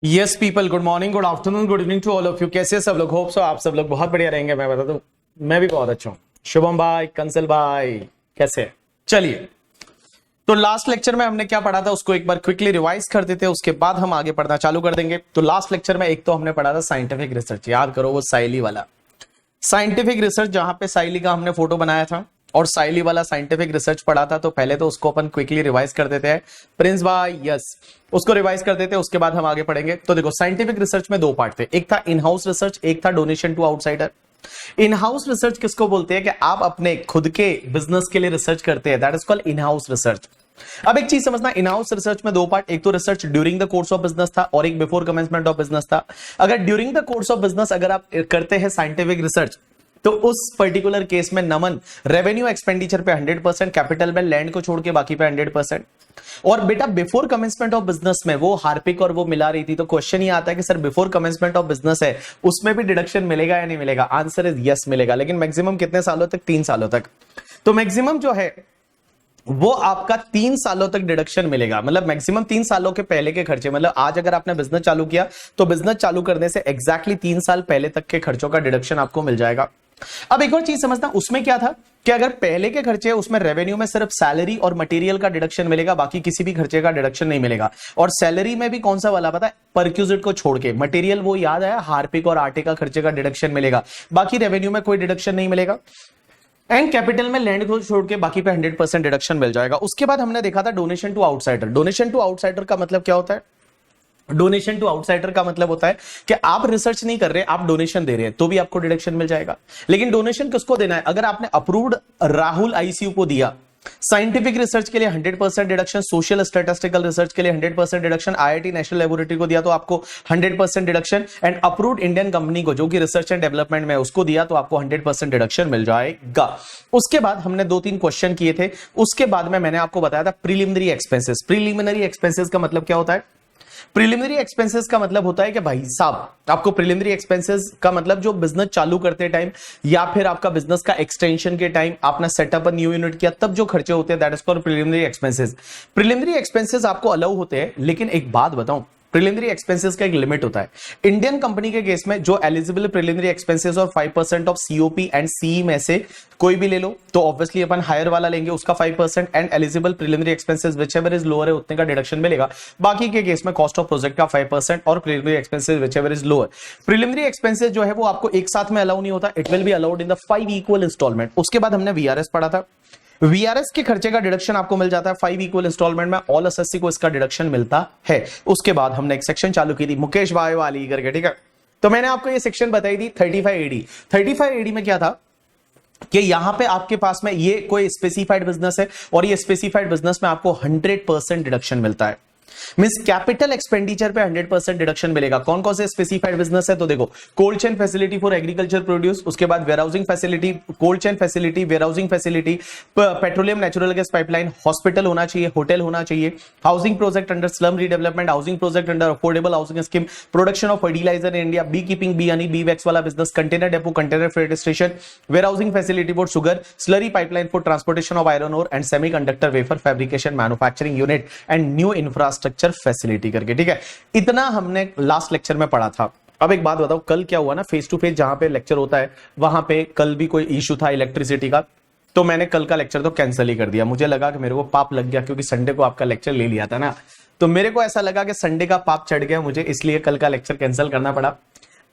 Yes people, good morning, good afternoon, good evening to all of you. कैसे हैं सब लोग? होप सो आप सब लोग बहुत बढ़िया रहेंगे। मैं बता दूं, मैं भी बहुत अच्छा हूं। शुभम भाई, कंसल भाई, कैसे हैं? चलिए, तो लास्ट लेक्चर में हमने क्या पढ़ा था उसको एक बार क्विकली रिवाइज कर देते हैं, उसके बाद हम आगे पढ़ना चालू कर देंगे। तो लास्ट लेक्चर में एक तो हमने पढ़ा था साइंटिफिक रिसर्च, याद करो वो साइली वाला साइंटिफिक रिसर्च, जहां पे साइली का हमने फोटो बनाया था और साइली वाला साइंटिफिक रिसर्च पढ़ा था। तो पहले तो उसको अपन क्विकली रिवाइज कर देते हैं प्रिंस भाई। यस, उसको रिवाइज कर देते हैं, उसके बाद हम आगे पढ़ेंगे। तो देखो, साइंटिफिक रिसर्च में दो पार्ट थे, एक था इन हाउस रिसर्च, एक था donation to outsider. In house research किसको बोलते हैं कि आप अपने खुद के बिजनेस के लिए रिसर्च करते हैं, that is called in house research. अब एक चीज समझना, इन हाउस रिसर्च में दो पार्ट, एक तो research during the course of business था और एक बिफोर कमेंसमेंट ऑफ बिजनेस था। अगर during the course of business अगर आप करते हैं साइंटिफिक रिसर्च, तो उस पर्टिकुलर केस में नमन रेवेन्यू एक्सपेंडिचर पे 100%, कैपिटल में लैंड को छोड़ के बाकी पे 100%। और बेटा बिफोर कमेंसमेंट ऑफ बिजनेस में वो हार्पिक और वो मिला रही थी, तो क्वेश्चन ये आता है कि sir before commencement of business है, उसमें भी डिडक्शन मिलेगा या नहीं मिलेगा? आंसर इज यस, मिलेगा, लेकिन मैक्सिमम कितने सालों तक? 3 सालों तक। तो मैक्सिमम जो है वो आपका 3 सालों तक डिडक्शन मिलेगा, मतलब मैक्सिमम 3 सालों के पहले के खर्चे। मतलब आज अगर आपने बिजनेस चालू किया तो बिजनेस चालू करने से एग्जैक्टली 3 साल पहले तक के खर्चों का डिडक्शन आपको मिल जाएगा। अब एक और चीज समझना, उसमें क्या था कि अगर पहले के खर्चे उसमें रेवेन्यू में सिर्फ सैलरी और मटेरियल का डिडक्शन मिलेगा, बाकी किसी भी खर्चे का डिडक्शन नहीं मिलेगा। और सैलरी में भी कौन सा वाला पता है? परक्यूजिट को छोड़ के। मटेरियल वो याद आया, हार्पिक और आटे का खर्चे का डिडक्शन मिलेगा, बाकी रेवेन्यू में कोई डिडक्शन नहीं मिलेगा। एंड कैपिटल में लैंड को छोड़ के बाकी पे 100% डिडक्शन मिल जाएगा। उसके बाद हमने देखा था donation to outsider. Donation to outsider का मतलब क्या होता है? डोनेशन टू आउटसाइडर का मतलब होता है कि आप रिसर्च नहीं कर रहे, आप डोनेशन दे रहे हैं, तो भी आपको डिडक्शन मिल जाएगा। लेकिन डोनेशन किसको देना है? अगर आपने अप्रूव्ड राहुल आईसीयू को दिया, साइंटिफिक रिसर्च के लिए 100% डिडक्शन, सोशल स्टैटिस्टिकल रिसर्च के लिए 100% डिडक्शन, आईआईटी नेशनल लेबोरेटरी को दिया तो आपको 100% deduction, and approved Indian company को जो कि रिसर्च एंड डेवलपमेंट में उसको दिया तो आपको 100% डिडक्शन मिल जाएगा। उसके बाद हमने 2-3 क्वेश्चन किए थे, उसके बाद में मैंने आपको बताया था प्रीलिमिनरी एक्सपेंसेस। प्रीलिमिनरी एक्सपेंसेस का मतलब क्या होता है? प्रीलिमिनरी एक्सपेंसेस का मतलब होता है कि भाई साहब, आपको प्रीलिमिनरी एक्सपेंसेस का मतलब जो बिजनेस चालू करते टाइम या फिर आपका बिजनेस का एक्सटेंशन के टाइम आपने सेटअप न्यू यूनिट किया, तब जो खर्चे होते हैं that is called preliminary expenses. Preliminary expenses आपको अलाउ होते हैं, लेकिन एक बात बताऊं, प्रीलिमिनरी एक्सपेंसेस का एक लिमिट होता है। इंडियन कंपनी के केस में जो एलिजिबल प्रीलिमिनरी एक्सपेंसेस और 5% ऑफ सीओपी एंड सीई में से कोई भी ले लो, तो ऑब्वियसली अपन हायर वाला लेंगे, उसका 5%, and eligible preliminary expenses whichever is lower है उतने का डिडक्शन मिलेगा। बाकी के केस में कॉस्ट ऑफ प्रोजेक्ट का 5% और preliminary expenses whichever is lower. Preliminary expenses जो है वो आपको एक साथ में अलाउ नहीं होता, it will be allowed in the 5 equal instalment. उसके बाद हमने वीआरएस पढ़ा था। वीआरएस के खर्चे का डिडक्शन आपको मिल जाता है 5 इक्वल इंस्टॉलमेंट में, ऑल एसएससी को इसका डिडक्शन मिलता है। उसके बाद हमने एक सेक्शन चालू की थी मुकेश भाई वाली करके, ठीक है? तो मैंने आपको ये सेक्शन बताई थी 35 एडी। 35 एडी में क्या था कि यहां पे आपके पास में ये कोई स्पेसिफाइड बिजनेस है और ये स्पेसिफाइड बिजनेस में आपको 100% डिडक्शन मिलता है। मींस कैपिटल एक्सपेंडिचर पे 100% डिडक्शन मिलेगा। कौन कौन से स्पेसिफाइड बिजनेस है? तो देखो, cold chain facility for agriculture produce, उसके बाद warehousing facility, cold chain facility, warehousing facility, petroleum natural gas pipeline, hospital होना चाहिए, होटल होना चाहिए, housing project under slum redevelopment, housing project under affordable housing scheme, production of fertiliser in India, bee keeping, bee honey, bee wax वाला business, container depot, container freight station, warehousing facility for sugar, slurry pipeline for transportation of iron ore and semiconductor wafer fabrication manufacturing unit and new infrastructure facility करके, ठीक है? इतना हमने last lecture में पढ़ा था। अब एक बात बताओ, कल क्या हुआ ना, फेस टू फेस जहां पे लेक्चर होता है वहां पे कल भी कोई इशू था इलेक्ट्रिसिटी का, तो मैंने कल का लेक्चर तो कैंसिल ही कर दिया। मुझे लगा कि मेरे को पाप लग गया, क्योंकि संडे को आपका लेक्चर ले लिया था ना, तो मेरे को ऐसा लगा कि संडे का पाप चढ़ गया मुझे, इसलिए कल का लेक्चर कैंसिल करना पड़ा।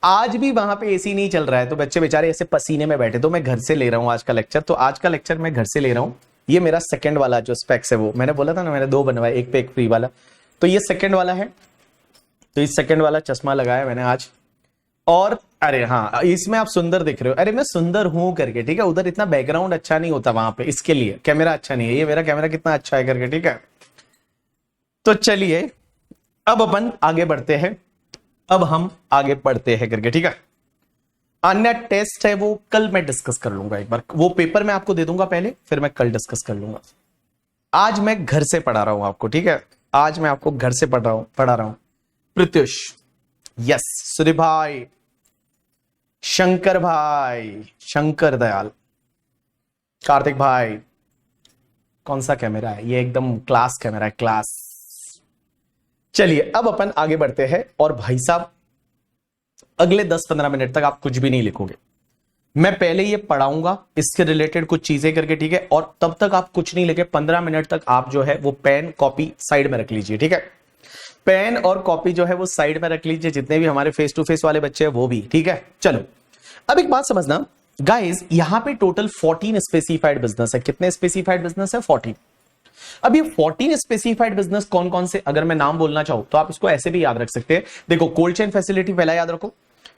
आज भी वहां पे एसी नहीं चल रहा है, तो बच्चे बेचारे ऐसे पसीने में बैठे, तो मैं घर से ले रहा हूं आज का लेक्चर। तो आज का लेक्चर मैं घर से ले रहा हूं। ये मेरा सेकंड वाला जो स्पेक्स है, वो मैंने बोला था ना, मैंने 2 बनवाए, एक पे एक फ्री वाला, तो ये सेकंड वाला है। तो इस सेकंड वाला चश्मा लगाया मैंने आज। और अरे हाँ, इसमें आप सुंदर दिख रहे हो, अरे मैं सुंदर हूं करके, ठीक है? उधर इतना बैकग्राउंड अच्छा नहीं होता वहां पे, इसके लिए कैमरा अच्छा नहीं है। ये मेरा कैमरा कितना अच्छा है करके, ठीक है? तो चलिए, अब अपन आगे बढ़ते हैं, अब हम आगे बढ़ते हैं करके, ठीक है? अन्य टेस्ट है वो कल मैं डिस्कस कर लूंगा, एक बार वो पेपर मैं आपको दे दूंगा पहले, फिर मैं कल डिस्कस कर लूंगा। आज मैं घर से पढ़ा रहा हूं आपको, ठीक है? आज मैं आपको घर से पढ़ा रहा हूं। प्रत्युष, यस, सूर्य भाई, शंकर भाई, शंकर दयाल, कार्तिक भाई, कौन सा कैमरा है ये? एकदम क्लास कैमरा है, क्लास। चलिए अब अपन आगे बढ़ते हैं और भाई साहब अगले 10-15 मिनट तक आप कुछ भी नहीं लिखोगे, मैं पहले ये पढ़ाऊंगा इसके रिलेटेड कुछ चीजें करके, ठीक है, और तब तक आप कुछ नहीं लिखे, 15 मिनट तक आप जो है वो पेन कॉपी साइड में रख लीजिए, ठीक है, पेन और कॉपी जो है वो साइड में रख लीजिए, जितने भी हमारे फेस टू फेस वाले बच्चे हैं वो भी, ठीक है। चलो अब एक बात समझना गाइस, यहां पे टोटल 14 स्पेसिफाइड बिजनेस है। कितने स्पेसिफाइड बिजनेस है? 14। अब ये 14 स्पेसिफाइड बिजनेस कौन कौन से, अगर मैं नाम बोलना चाहूं तो आप इसको ऐसे भी याद रख सकते हैं। देखो, कोल्ड चेन फैसिलिटी पहला याद रखो,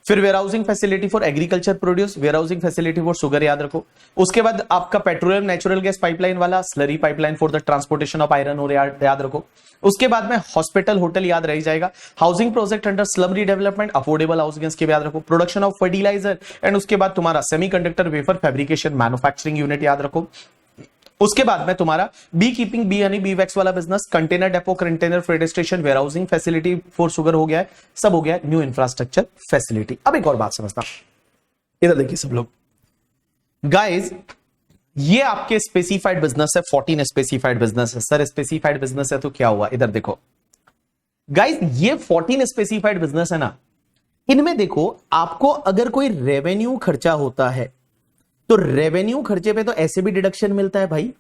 फिर warehousing facility for agriculture produce, warehousing facility for sugar याद रखो, उसके बाद आपका पेट्रोलियम नेचुरल गैस पाइपलाइन वाला slurry pipeline for the transportation of iron और याद रखो, उसके बाद में हॉस्पिटल होटल याद रह जाएगा, housing project under slum redevelopment, affordable housing इसके याद रखो, प्रोडक्शन ऑफ फर्टिलाइजर, एंड उसके बाद तुम्हारा semiconductor wafer fabrication manufacturing unit याद रखो, उसके बाद में तुम्हारा bee keeping, bee honey, bee wax वाला business, container depot, container freight station, warehousing facility for sugar हो गया है, सब हो गया है, न्यू इंफ्रास्ट्रक्चर फैसिलिटी। अब एक और बात समझना, इधर देखिए सब लोग, गाइस ये आपके स्पेसिफाइड बिजनेस है, 14 स्पेसिफाइड बिजनेस है। सर स्पेसिफाइड बिजनेस है तो क्या हुआ? इधर देखो गाइस, ये 14 स्पेसिफाइड बिजनेस है ना, इनमें देखो आपको अगर कोई रेवेन्यू खर्चा होता है तो रेवेन्यू खर्चे पे तो ऐसे भी डिडक्शन मिलता है भाई,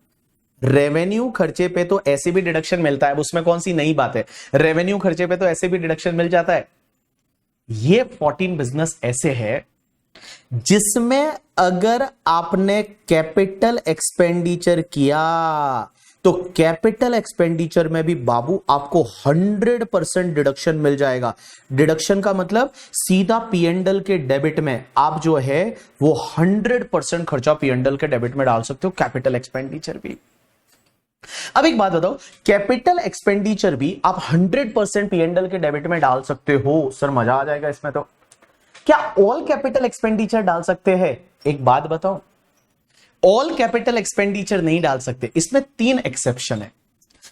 रेवेन्यू खर्चे पे तो ऐसे भी डिडक्शन मिलता है, उसमें कौन सी नई बात है, रेवेन्यू खर्चे पे तो ऐसे भी डिडक्शन मिल जाता है। ये 14 बिजनेस ऐसे है जिसमें अगर आपने कैपिटल एक्सपेंडिचर किया तो कैपिटल एक्सपेंडिचर में भी बाबू आपको 100% डिडक्शन मिल जाएगा। डिडक्शन का मतलब सीधा पीएनडल के डेबिट में आप जो है वो 100% खर्चा पीएनडल के डेबिट में डाल सकते हो, कैपिटल एक्सपेंडिचर भी। अब एक बात बताओ, कैपिटल एक्सपेंडिचर भी आप 100% पीएनडल के डेबिट में डाल सकते हो? सर मजा आ जाएगा इसमें तो। क्या ऑल कैपिटल एक्सपेंडिचर डाल सकते हैं? एक बात बताओ, ऑल कैपिटल एक्सपेंडिचर नहीं डाल सकते, इसमें 3 एक्सेप्शन है।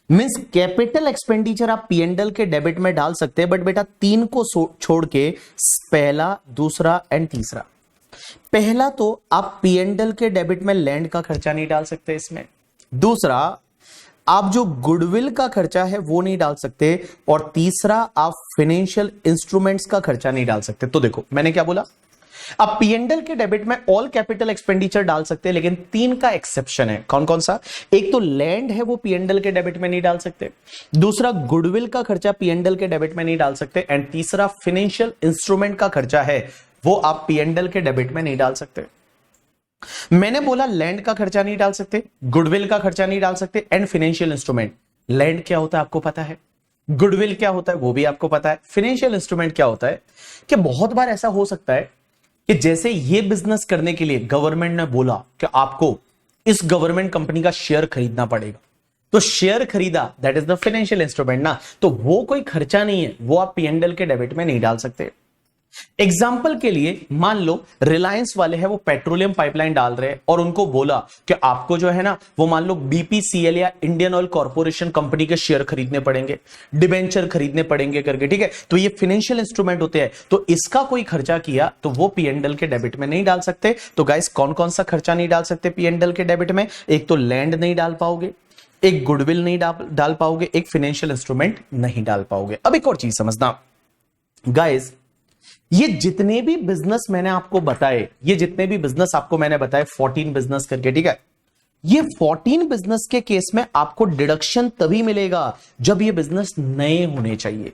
मींस कैपिटल एक्सपेंडिचर आप पीएनडल के डेबिट में डाल सकते हैं, बट बेटा 3 को छोड़ के पहला, दूसरा एंड तीसरा। पहला तो आप पीएनडल के डेबिट में लैंड का खर्चा नहीं डाल सकते इसमें, दूसरा आप जो गुडविल का खर्चा है वो नहीं डाल सकते, और तीसरा आप फाइनेंशियल इंस्ट्रूमेंट्स का खर्चा नहीं डाल सकते। तो देखो मैंने क्या बोला, आप पीएनडल के डेबिट में ऑल कैपिटल एक्सपेंडिचर डाल सकते हैं, लेकिन 3 का एक्सेप्शन है। कौन कौन सा? एक तो लैंड है वो पीएनडल के डेबिट में नहीं डाल सकते, दूसरा गुडविल का खर्चा पीएनडल के डेबिट में नहीं डाल सकते, एंड तीसरा फाइनेंशियल इंस्ट्रूमेंट का खर्चा है वो आप पीएनडल के डेबिट में नहीं डाल सकते। मैंने बोला लैंड का खर्चा नहीं डाल सकते, गुडविल का खर्चा नहीं डाल सकते, एंड फाइनेंशियल इंस्ट्रूमेंट। लैंड क्या होता है आपको पता है, गुडविल क्या होता है वो भी आपको पता है, फाइनेंशियल इंस्ट्रूमेंट क्या होता है कि बहुत बार ऐसा हो सकता है कि जैसे ये बिजनेस करने के लिए गवर्नमेंट ने बोला कि आपको इस गवर्नमेंट कंपनी का शेयर खरीदना पड़ेगा, तो शेयर खरीदा, that is the financial instrument ना, तो वो कोई खर्चा नहीं है, वो आप पीएनडल के डेबिट में नहीं डाल सकते। एग्जाम्पल के लिए मान लो रिलायंस वाले हैं वो पेट्रोलियम पाइपलाइन डाल रहे हैं और उनको बोला कि आपको जो है ना वो मान लो बीपीसीएल या इंडियन ऑयल कॉर्पोरेशन कंपनी के शेयर खरीदने पड़ेंगे, डिबेंचर खरीदने पड़ेंगे करके, ठीक है, तो ये फाइनेंशियल इंस्ट्रूमेंट होते हैं, तो इसका कोई खर्चा किया तो वो पीएनडल के डेबिट में नहीं डाल सकते। तो गाइस कौन कौन सा खर्चा नहीं डाल सकते पीएनडल के डेबिट में? एक तो लैंड नहीं डाल पाओगे, एक गुडविल नहीं डाल पाओगे, एक फाइनेंशियल इंस्ट्रूमेंट नहीं डाल पाओगे। अब एक और चीज समझना गाइस, ये जितने भी बिजनेस मैंने आपको बताए, ये जितने भी बिजनेस आपको मैंने बताए 14 बिजनेस करके, ठीक है, ये 14 बिजनेस के केस में आपको डिडक्शन तभी मिलेगा जब ये बिजनेस नए होने चाहिए।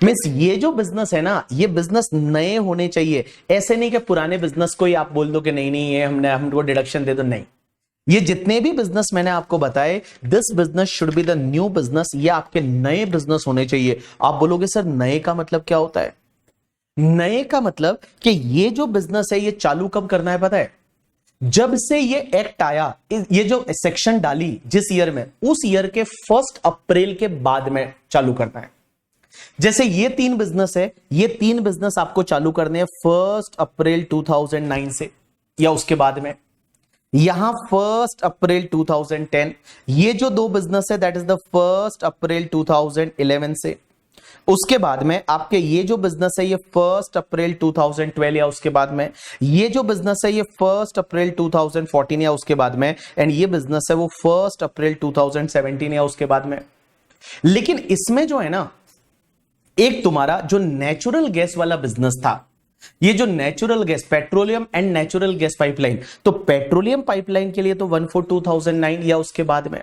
मींस ये जो बिजनेस है ना, ये बिजनेस नए होने चाहिए, ऐसे नहीं कि पुराने बिजनेस को ही आप बोल दो कि नहीं नहीं ये हमको डिडक्शन दे दो, नहीं। ये जितने भी बिजनेस मैंने आपको बताए, this business should be the new business, ये आपके नए बिजनेस होने चाहिए। आप बोलोगे सर नए का मतलब क्या होता है? नए का मतलब कि ये जो बिजनेस है ये चालू कब करना है पता है? जब से ये एक्ट आया, ये जो सेक्शन डाली जिस ईयर में, उस ईयर के 1 अप्रैल के बाद में चालू करना है। जैसे ये 3 बिजनेस है, ये 3 बिजनेस आपको चालू करने हैं 1 अप्रैल 2009 से या उसके बाद में, यहां 1 अप्रैल 2010, ये जो 2 बिजनेस है दैट इज द 1 अप्रैल 2011 से, उसके बाद में आपके ये जो बिजनेस है ये 1 अप्रैल 2012 या उसके बाद में, ये जो बिजनेस है ये 1 अप्रैल 2014 या उसके बाद में, एंड ये बिजनेस है वो 1 अप्रैल 2017 या उसके बाद में। लेकिन इसमें जो है ना, एक तुम्हारा जो नेचुरल गैस वाला बिजनेस था, ये जो natural gas, petroleum and natural gas pipeline, तो पेट्रोलियम पाइपलाइन के लिए तो 1/4/2009 या उसके बाद में।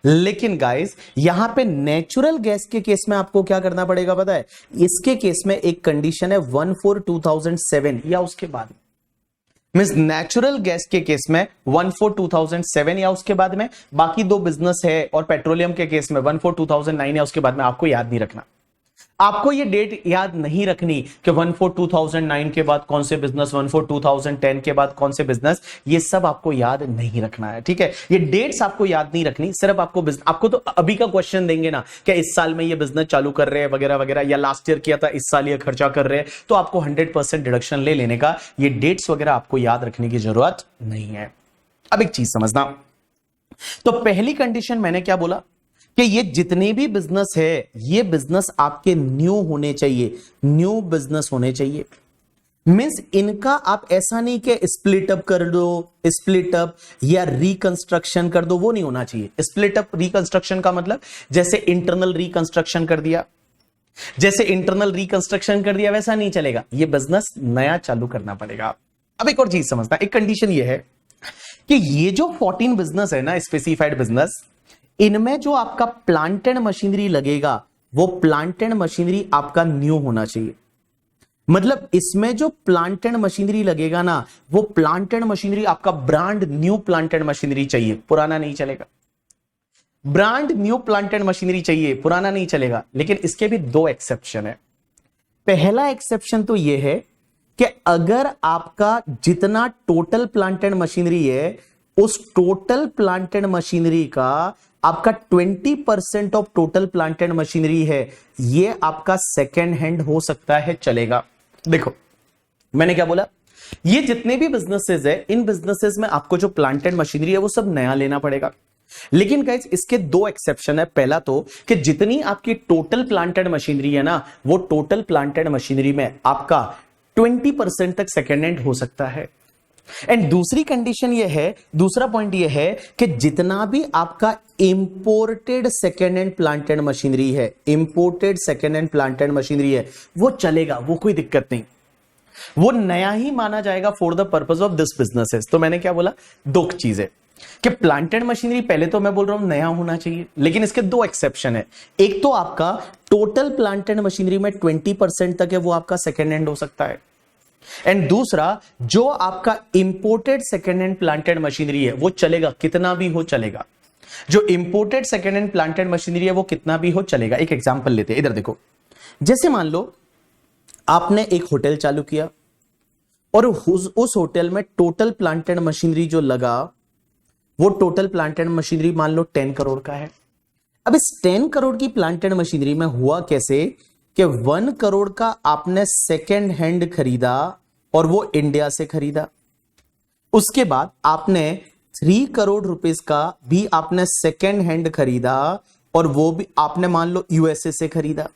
लेकिन गाइस यहां पे नेचुरल गैस के केस में आपको क्या करना पड़ेगा पता है? इसके केस में एक कंडीशन है 1/4/2007 या उसके बाद में। मींस नेचुरल गैस के केस में 1/4/2007 या उसके बाद में, बाकी दो बिजनेस है, और पेट्रोलियम के केस में 1/4/2009 या उसके बाद में। आपको याद नहीं रखना, आपको ये डेट याद नहीं रखनी कि 1/4/2009 के बाद कौन से बिजनेस, 1/4/2010 के बाद कौन से बिजनेस, ये सब आपको याद नहीं रखना है, ठीक है? ये डेट्स आपको याद नहीं रखनी, सिर्फ आपको तो अभी का क्वेश्चन देंगे ना कि इस साल में ये बिजनेस चालू कर रहे हैं वगैरह वगैरह, या लास्ट ईयर किया था, इस साल ये खर्चा कर रहे हैं, तो आपको 100% डिडक्शन ले लेने का, ये डेट्स वगैरह आपको याद रखने की जरूरत नहीं है। अब एक चीज समझना, तो पहली कंडीशन मैंने क्या बोला कि ये जितने भी बिजनेस है, ये बिजनेस आपके न्यू होने चाहिए, न्यू बिजनेस होने चाहिए। मींस इनका आप ऐसा नहीं कि स्प्लिट अप कर दो, स्प्लिट अप या रिकंस्ट्रक्शन कर दो, वो नहीं होना चाहिए। स्प्लिट अप रिकंस्ट्रक्शन का मतलब जैसे इंटरनल रिकंस्ट्रक्शन कर दिया, जैसे इंटरनल रिकंस्ट्रक्शन कर दिया, वैसा नहीं चलेगा। ये बिजनेस नया चालू करना पड़ेगा। अब एक और चीज समझना, एक कंडीशन ये है कि ये जो 14 बिजनेस है ना, स्पेसिफाइड बिजनेस, इनमें जो आपका प्लांट एंड मशीनरी लगेगा, वो प्लांट एंड मशीनरी आपका न्यू होना चाहिए। मतलब इसमें जो प्लांट एंड मशीनरी लगेगा ना, वो प्लांट एंड मशीनरी आपका brand new plant and machinery चाहिए, पुराना नहीं चलेगा। Brand new plant and machinery चाहिए, पुराना नहीं चलेगा। लेकिन इसके भी दो एक्सेप्शन है। पहला एक्सेप्शन तो यह है कि अगर आपका जितना टोटल प्लांट एंड मशीनरी है, उस टोटल प्लांट एंड मशीनरी का आपका 20% of total plant and machinery है, ये आपका सेकेंड हैंड हो सकता है, चलेगा। देखो मैंने क्या बोला, ये जितने भी बिजनेसेस है, इन बिजनेसेस में आपको जो प्लांट एंड मशीनरी है वो सब नया लेना पड़ेगा। लेकिन गाइस इसके दो एक्सेप्शन है। पहला तो कि जितनी आपकी टोटल प्लांट एंड मशीनरी है ना, वो टोटल प्लांट एंड मशीनरी में आपका 20% तक सेकेंड हैंड हो सकता है। एंड दूसरी कंडीशन ये है, दूसरा पॉइंट ये है कि जितना भी आपका imported second hand plant and machinery है, imported second hand plant and machinery है, वो चलेगा, वो कोई दिक्कत नहीं, वो नया ही माना जाएगा for the purpose of this businesses. तो मैंने क्या बोला, दो चीजें कि प्लांट एंड मशीनरी पहले तो मैं बोल रहा हूं नया होना चाहिए, लेकिन इसके दो एक्सेप्शन है। एक तो आपका टोटल प्लांट एंड मशीनरी में 20% तक है, वो आपका सेकेंड हैंड हो सकता है। एंड दूसरा, जो आपका imported second hand plant and machinery है, वो चलेगा, कितना भी हो चलेगा। जो imported second hand plant and machinery है, वो कितना भी हो चलेगा। एक एग्जांपल लेते हैं, इधर देखो। जैसे मान लो आपने एक होटल चालू किया और उस होटल में टोटल प्लांट एंड मशीनरी जो लगा, वो टोटल प्लांट एंड मशीनरी मान लो 10 करोड़ का है। अब इस 10 करोड़ की प्लांट एंड मशीनरी में हुआ कैसे कि 1 करोड़ का आपने सेकेंड हैंड खरीदा और वो इंडिया से खरीदा। उसके बाद आपने 3 करोड़ रुपीस का भी आपने सेकेंड हैंड खरीदा और वो भी आपने मान लो यूएसए से खरीदा।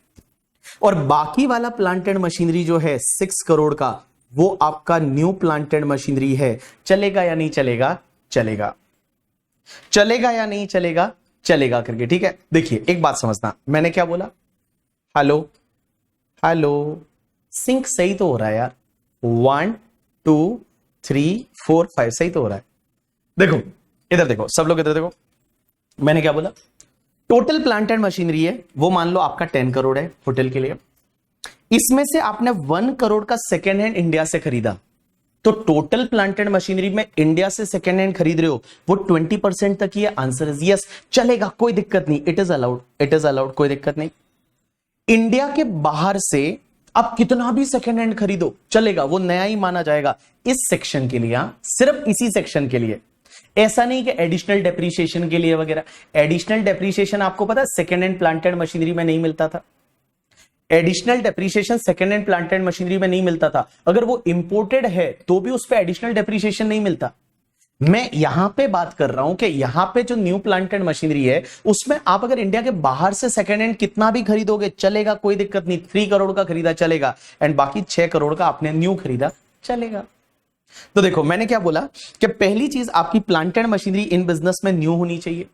और बाकी वाला प्लांट एंड मशीनरी जो है 6 करोड़ का, वो आपका न्यू प्लांट एंड मशीनरी है। चलेगा या नहीं चलेगा? चलेगा। चलेगा या नहीं चलेगा? चलेगा करके, ठीक है। देखिए एक बात समझना, मैंने क्या बोला, हेलो हेलो, सिंक सही तो हो रहा है यार, 1 2 3 4 5 सही तो हो रहा है। देखो इधर देखो, सब लोग इधर देखो, मैंने क्या बोला, टोटल प्लांट एंड मशीनरी है वो मान लो आपका 10 करोड़ है होटल के लिए। इसमें से आपने 1 करोड़ का सेकेंड हैंड इंडिया से खरीदा, तो टोटल प्लांट एंड मशीनरी में इंडिया से सेकेंड हैंड खरीद रहे हो, वो 20% तक ही है। आंसर इज यस, चलेगा, कोई दिक्कत नहीं, it is allowed, it is allowed, कोई दिक्कत नहीं। इंडिया के बाहर से आप कितना भी सेकेंड हैंड खरीदो, चलेगा, वो नया ही माना जाएगा। इस सेक्शन के लिए, सिर्फ इसी सेक्शन के लिए, ऐसा नहीं कि एडिशनल डेप्रीशिएशन के लिए वगैरह। एडिशनल डेप्रीशिएशन आपको पता है second hand plant and machinery में नहीं मिलता था। Additional depreciation second hand plant and machinery में नहीं मिलता था। अगर वो इंपोर्टेड है तो भी उस पर एडिशनल डेप्रीशिएशन नहीं मिलता। मैं यहां पे बात कर रहा हूं कि यहां पे जो न्यू प्लांट एंड मशीनरी है, उसमें आप अगर इंडिया के बाहर से सेकेंड हैंड कितना भी खरीदोगे, चलेगा, कोई दिक्कत नहीं। 3 करोड़ का खरीदा चलेगा, एंड बाकी 6 करोड़ का आपने न्यू खरीदा, चलेगा। तो देखो मैंने क्या बोला कि पहली चीज आपकी plant and machinery in business में न्यू होनी चाहिए।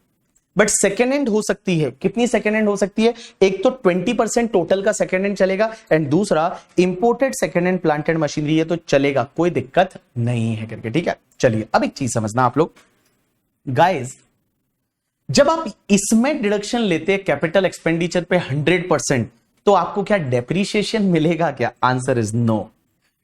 बट सेकेंड हैंड हो सकती है। कितनी सेकेंड हैंड हो सकती है? एक तो 20% टोटल का सेकेंड हैंड चलेगा, एंड दूसरा imported second hand plant and machinery है तो चलेगा, कोई दिक्कत नहीं है करके। ठीक है, चलिए अब एक चीज समझना आप लोग गाइस, जब आप इसमें डिडक्शन लेते हैं कैपिटल एक्सपेंडिचर पे 100%, तो आपको क्या डेप्रीशिएशन मिलेगा क्या? आंसर इज नो,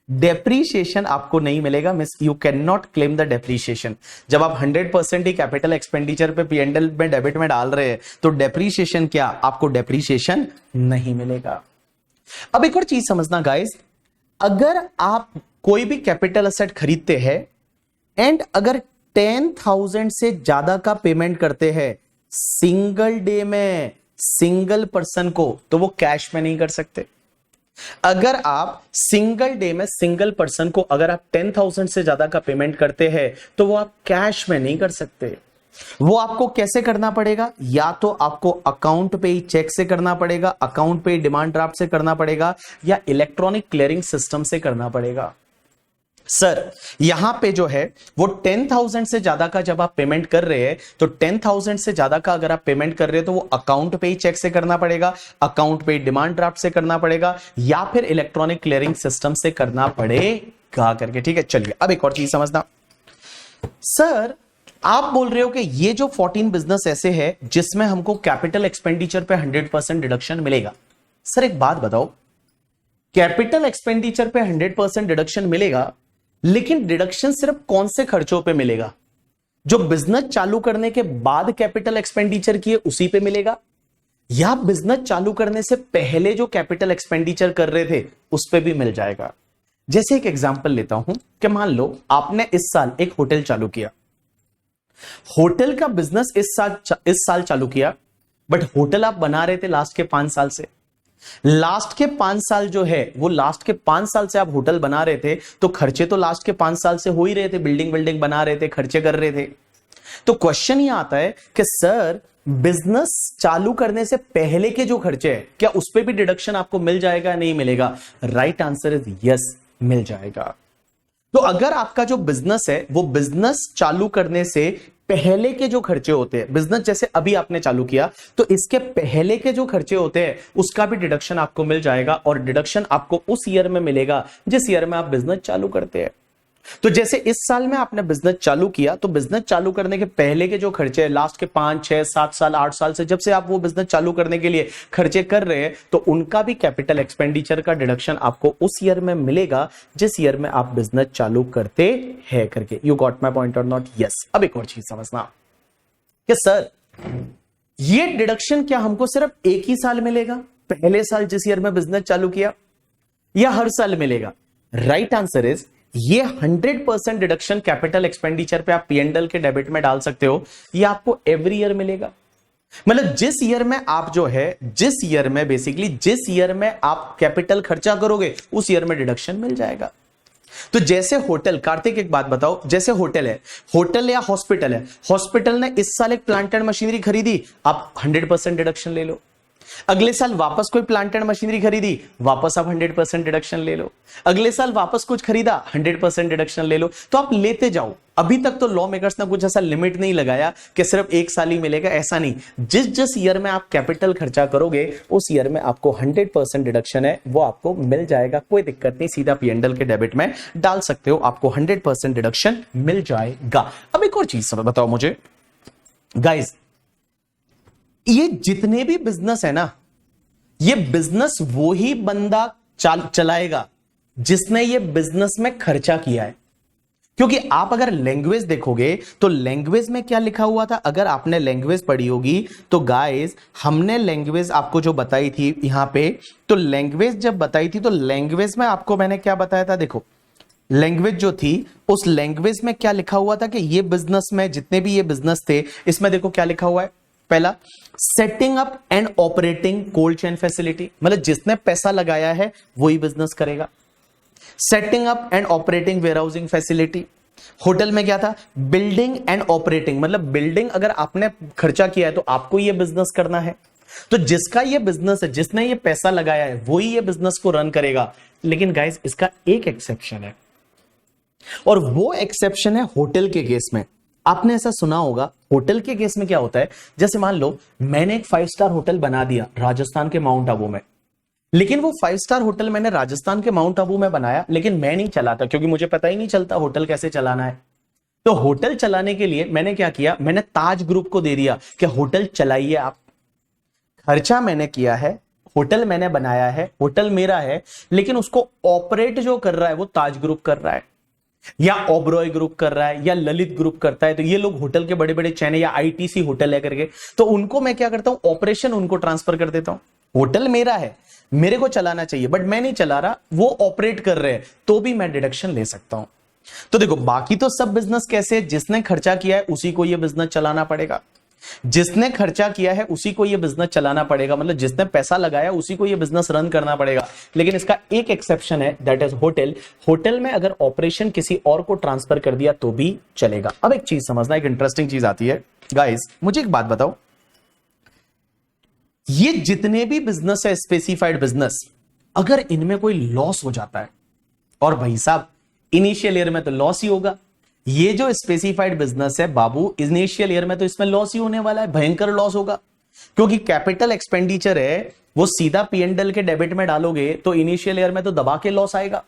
डेप्रीशिएशन आपको नहीं मिलेगा। Miss you can not claim the depreciation. जब आप 100% ही कैपिटल एक्सपेंडिचर पे पीएनएल में डेबिट में डाल रहे हैं तो डेप्रीशिएशन क्या? आपको डेप्रीशिएशन नहीं मिलेगा। अब एक और चीज समझना गाइस, अगर आप कोई भी कैपिटल एसेट खरीदते हैं एंड अगर 10,000 से ज्यादा का पेमेंट करते हैं सिंगल डे में सिंगल पर्सन को, तो वो कैश में नहीं कर सकते। अगर आप सिंगल डे में सिंगल पर्सन को अगर आप 10,000 से ज्यादा का पेमेंट करते हैं तो वो आप कैश में नहीं कर सकते। वो आपको कैसे करना पड़ेगा? या तो आपको अकाउंट पे ही चेक से करना पड़ेगा, अकाउंट पे ही डिमांड ड्राफ्ट से करना पड़ेगा, या इलेक्ट्रॉनिक क्लियरिंग सिस्टम से करना पड़ेगा। सर यहां पे जो है वो 10,000 से ज्यादा का जब आप पेमेंट कर रहे हैं तो 10,000 से ज्यादा का अगर आप पेमेंट कर रहे हैं तो वो अकाउंट पे ही चेक से करना पड़ेगा, अकाउंट पे ही डिमांड ड्राफ्ट से करना पड़ेगा, या फिर इलेक्ट्रॉनिक क्लियरिंग सिस्टम से करना पड़ेगा करके। ठीक है, चलिए अब एक और चीज समझना। सर आप बोल रहे हो कि ये जो 14 बिजनेस ऐसे है जिसमें हमको कैपिटल एक्सपेंडिचर पे 100% डिडक्शन मिलेगा। सर एक बात बताओ, कैपिटल एक्सपेंडिचर पे 100% डिडक्शन मिलेगा, लेकिन डिडक्शन सिर्फ कौन से खर्चों पे मिलेगा? जो बिजनेस चालू करने के बाद कैपिटल एक्सपेंडिचर किए उसी पे मिलेगा, या बिजनेस चालू करने से पहले जो कैपिटल एक्सपेंडिचर कर रहे थे उस पे भी मिल जाएगा? जैसे एक एग्जांपल लेता हूं कि मान लो आपने इस साल एक होटल चालू किया, होटल का बिजनेस इस साल चालू किया, बट होटल आप बना रहे थे लास्ट के 5 साल से। लास्ट के 5 साल जो है वो लास्ट के 5 साल से आप होटल बना रहे थे, तो खर्चे तो लास्ट के 5 साल से हो ही रहे थे, बिल्डिंग बना रहे थे, खर्चे कर रहे थे। तो क्वेश्चन ये आता है कि सर बिजनेस चालू करने से पहले के जो खर्चे हैं क्या उस पर भी डिडक्शन आपको मिल जाएगा नहीं मिलेगा? राइट आंसर इज यस, मिल जाएगा। तो अगर आपका जो बिजनेस है वो बिजनेस चालू करने से पहले के जो खर्चे होते हैं, बिजनेस जैसे अभी आपने चालू किया तो इसके पहले के जो खर्चे होते हैं उसका भी डिडक्शन आपको मिल जाएगा, और डिडक्शन आपको उस ईयर में मिलेगा जिस ईयर में आप बिजनेस चालू करते हैं। तो जैसे इस साल में आपने बिजनेस चालू किया तो बिजनेस चालू करने के पहले के जो खर्चे हैं लास्ट के 5, 6, 7 साल, 8 साल से जब से आप वो बिजनेस चालू करने के लिए खर्चे कर रहे हैं तो उनका भी कैपिटल एक्सपेंडिचर का डिडक्शन आपको उस ईयर में मिलेगा जिस ईयर में आप बिजनेस चालू करते हैं करके। यू गॉट माई पॉइंट और नॉट? यस। अब एक और चीज समझना कि सर ये डिडक्शन क्या हमको सिर्फ एक ही साल मिलेगा, पहले साल जिस ईयर में बिजनेस चालू किया, या हर साल मिलेगा? राइट आंसर इज ये 100% डिडक्शन कैपिटल एक्सपेंडिचर पे आप पीएनएल के डेबिट में डाल सकते हो, ये आपको एवरी ईयर मिलेगा। मतलब जिस ईयर में आप जो है जिस ईयर में आप कैपिटल खर्चा करोगे उस ईयर में डिडक्शन मिल जाएगा। तो जैसे होटल, कार्तिक एक बात बताओ, जैसे होटल है, होटल या हॉस्पिटल है, हॉस्पिटल ने इस साल एक प्लांट एंड मशीनरी खरीदी, आप 100% डिडक्शन ले लो। अगले साल वापस कोई प्लांट एंड मशीनरी खरीदी, वापस आप 100% डिडक्शन ले लो। अगले साल वापस कुछ खरीदा, 100% डिडक्शन ले लो। तो आप लेते जाओ। अभी तक तो लॉ मेकर्स ने कुछ ऐसा लिमिट नहीं लगाया कि सिर्फ एक साल ही मिलेगा, ऐसा नहीं। जिस ईयर में आप कैपिटल खर्चा करोगे उस ईयर में आपको 100% डिडक्शन है वो आपको मिल जाएगा, कोई दिक्कत नहीं, सीधा पीएनएल के डेबिट में डाल सकते हो, आपको 100% डिडक्शन मिल जाएगा। अब एक और चीज बताओ मुझे गाइस, ये जितने भी बिजनेस है ना, ये बिजनेस वो ही बंदा चलाएगा जिसने ये बिजनेस में खर्चा किया है। क्योंकि आप अगर लैंग्वेज देखोगे तो लैंग्वेज में क्या लिखा हुआ था, अगर आपने लैंग्वेज पढ़ी होगी तो गाइस हमने लैंग्वेज आपको जो बताई थी यहां पे, तो लैंग्वेज जब बताई थी तो लैंग्वेज में आपको मैंने क्या बताया था, देखो लैंग्वेज जो थी उस लैंग्वेज में क्या लिखा हुआ था कि ये बिजनेस में जितने भी ये बिजनेस थे इसमें देखो क्या लिखा हुआ है। पहला, setting up and operating cold chain facility, मतलब जिसने पैसा लगाया है वही बिजनेस करेगा। Setting up and operating warehousing facility, hotel में क्या था, बिल्डिंग एंड ऑपरेटिंग, मतलब बिल्डिंग अगर आपने खर्चा किया है तो आपको ये बिजनेस करना है। तो जिसका ये बिजनेस है, जिसने ये पैसा लगाया है वही ये बिजनेस को रन करेगा। लेकिन गाइस इसका एक एक्सेप्शन है, और वो एक्सेप्शन है होटल के केस में। आपने ऐसा सुना होगा, होटल के केस में क्या होता है, जैसे मान लो मैंने एक 5 स्टार होटल बना दिया राजस्थान के माउंट आबू में, लेकिन वो 5 स्टार होटल मैंने राजस्थान के माउंट आबू में बनाया, लेकिन मैं नहीं चलाता क्योंकि मुझे पता ही नहीं चलता होटल कैसे चलाना है। तो होटल चलाने के लिए मैंने क्या किया, मैंने ताज ग्रुप को दे दिया कि होटल चलाइए आप। खर्चा मैंने किया है, होटल मैंने बनाया है, होटल मेरा है, लेकिन उसको ऑपरेट जो कर रहा है वो ताज ग्रुप कर रहा है, या ओबरॉय ग्रुप कर रहा है, या ललित ग्रुप करता है। तो ये लोग होटल के बड़े बड़े चैन है, या आईटीसी होटल है करके, तो उनको मैं क्या करता हूं, ऑपरेशन उनको ट्रांसफर कर देता हूं। होटल मेरा है, मेरे को चलाना चाहिए, बट मैं नहीं चला रहा, वो ऑपरेट कर रहे हैं, तो भी मैं डिडक्शन ले सकता हूं। तो देखो, बाकी तो सब बिजनेस कैसे, जिसने खर्चा किया है उसी को ये बिजनेस चलाना पड़ेगा, जिसने खर्चा किया है उसी को ये बिजनेस चलाना पड़ेगा, मतलब जिसने पैसा लगाया उसी को ये बिजनेस रन करना पड़ेगा। लेकिन इसका एक एक्सेप्शन है, दैट इज होटल। होटल में अगर ऑपरेशन किसी और को ट्रांसफर कर दिया तो भी चलेगा। अब एक चीज समझना, एक इंटरेस्टिंग चीज आती है गाइस, मुझे एक बात बताओ, ये जितने भी बिजनेस है स्पेसिफाइड बिजनेस, अगर इनमें कोई लॉस हो जाता है, और भाई साहब इनिशियल ईयर में तो लॉस ही होगा, ये जो स्पेसिफाइड बिजनेस है बाबू, इनिशियल ईयर में तो इसमें लॉस ही होने वाला है, भयंकर लॉस होगा, क्योंकि कैपिटल एक्सपेंडिचर है, वो सीधा पीएनडल के डेबिट में डालोगे तो इनिशियल ईयर में तो दबा के लॉस आएगा।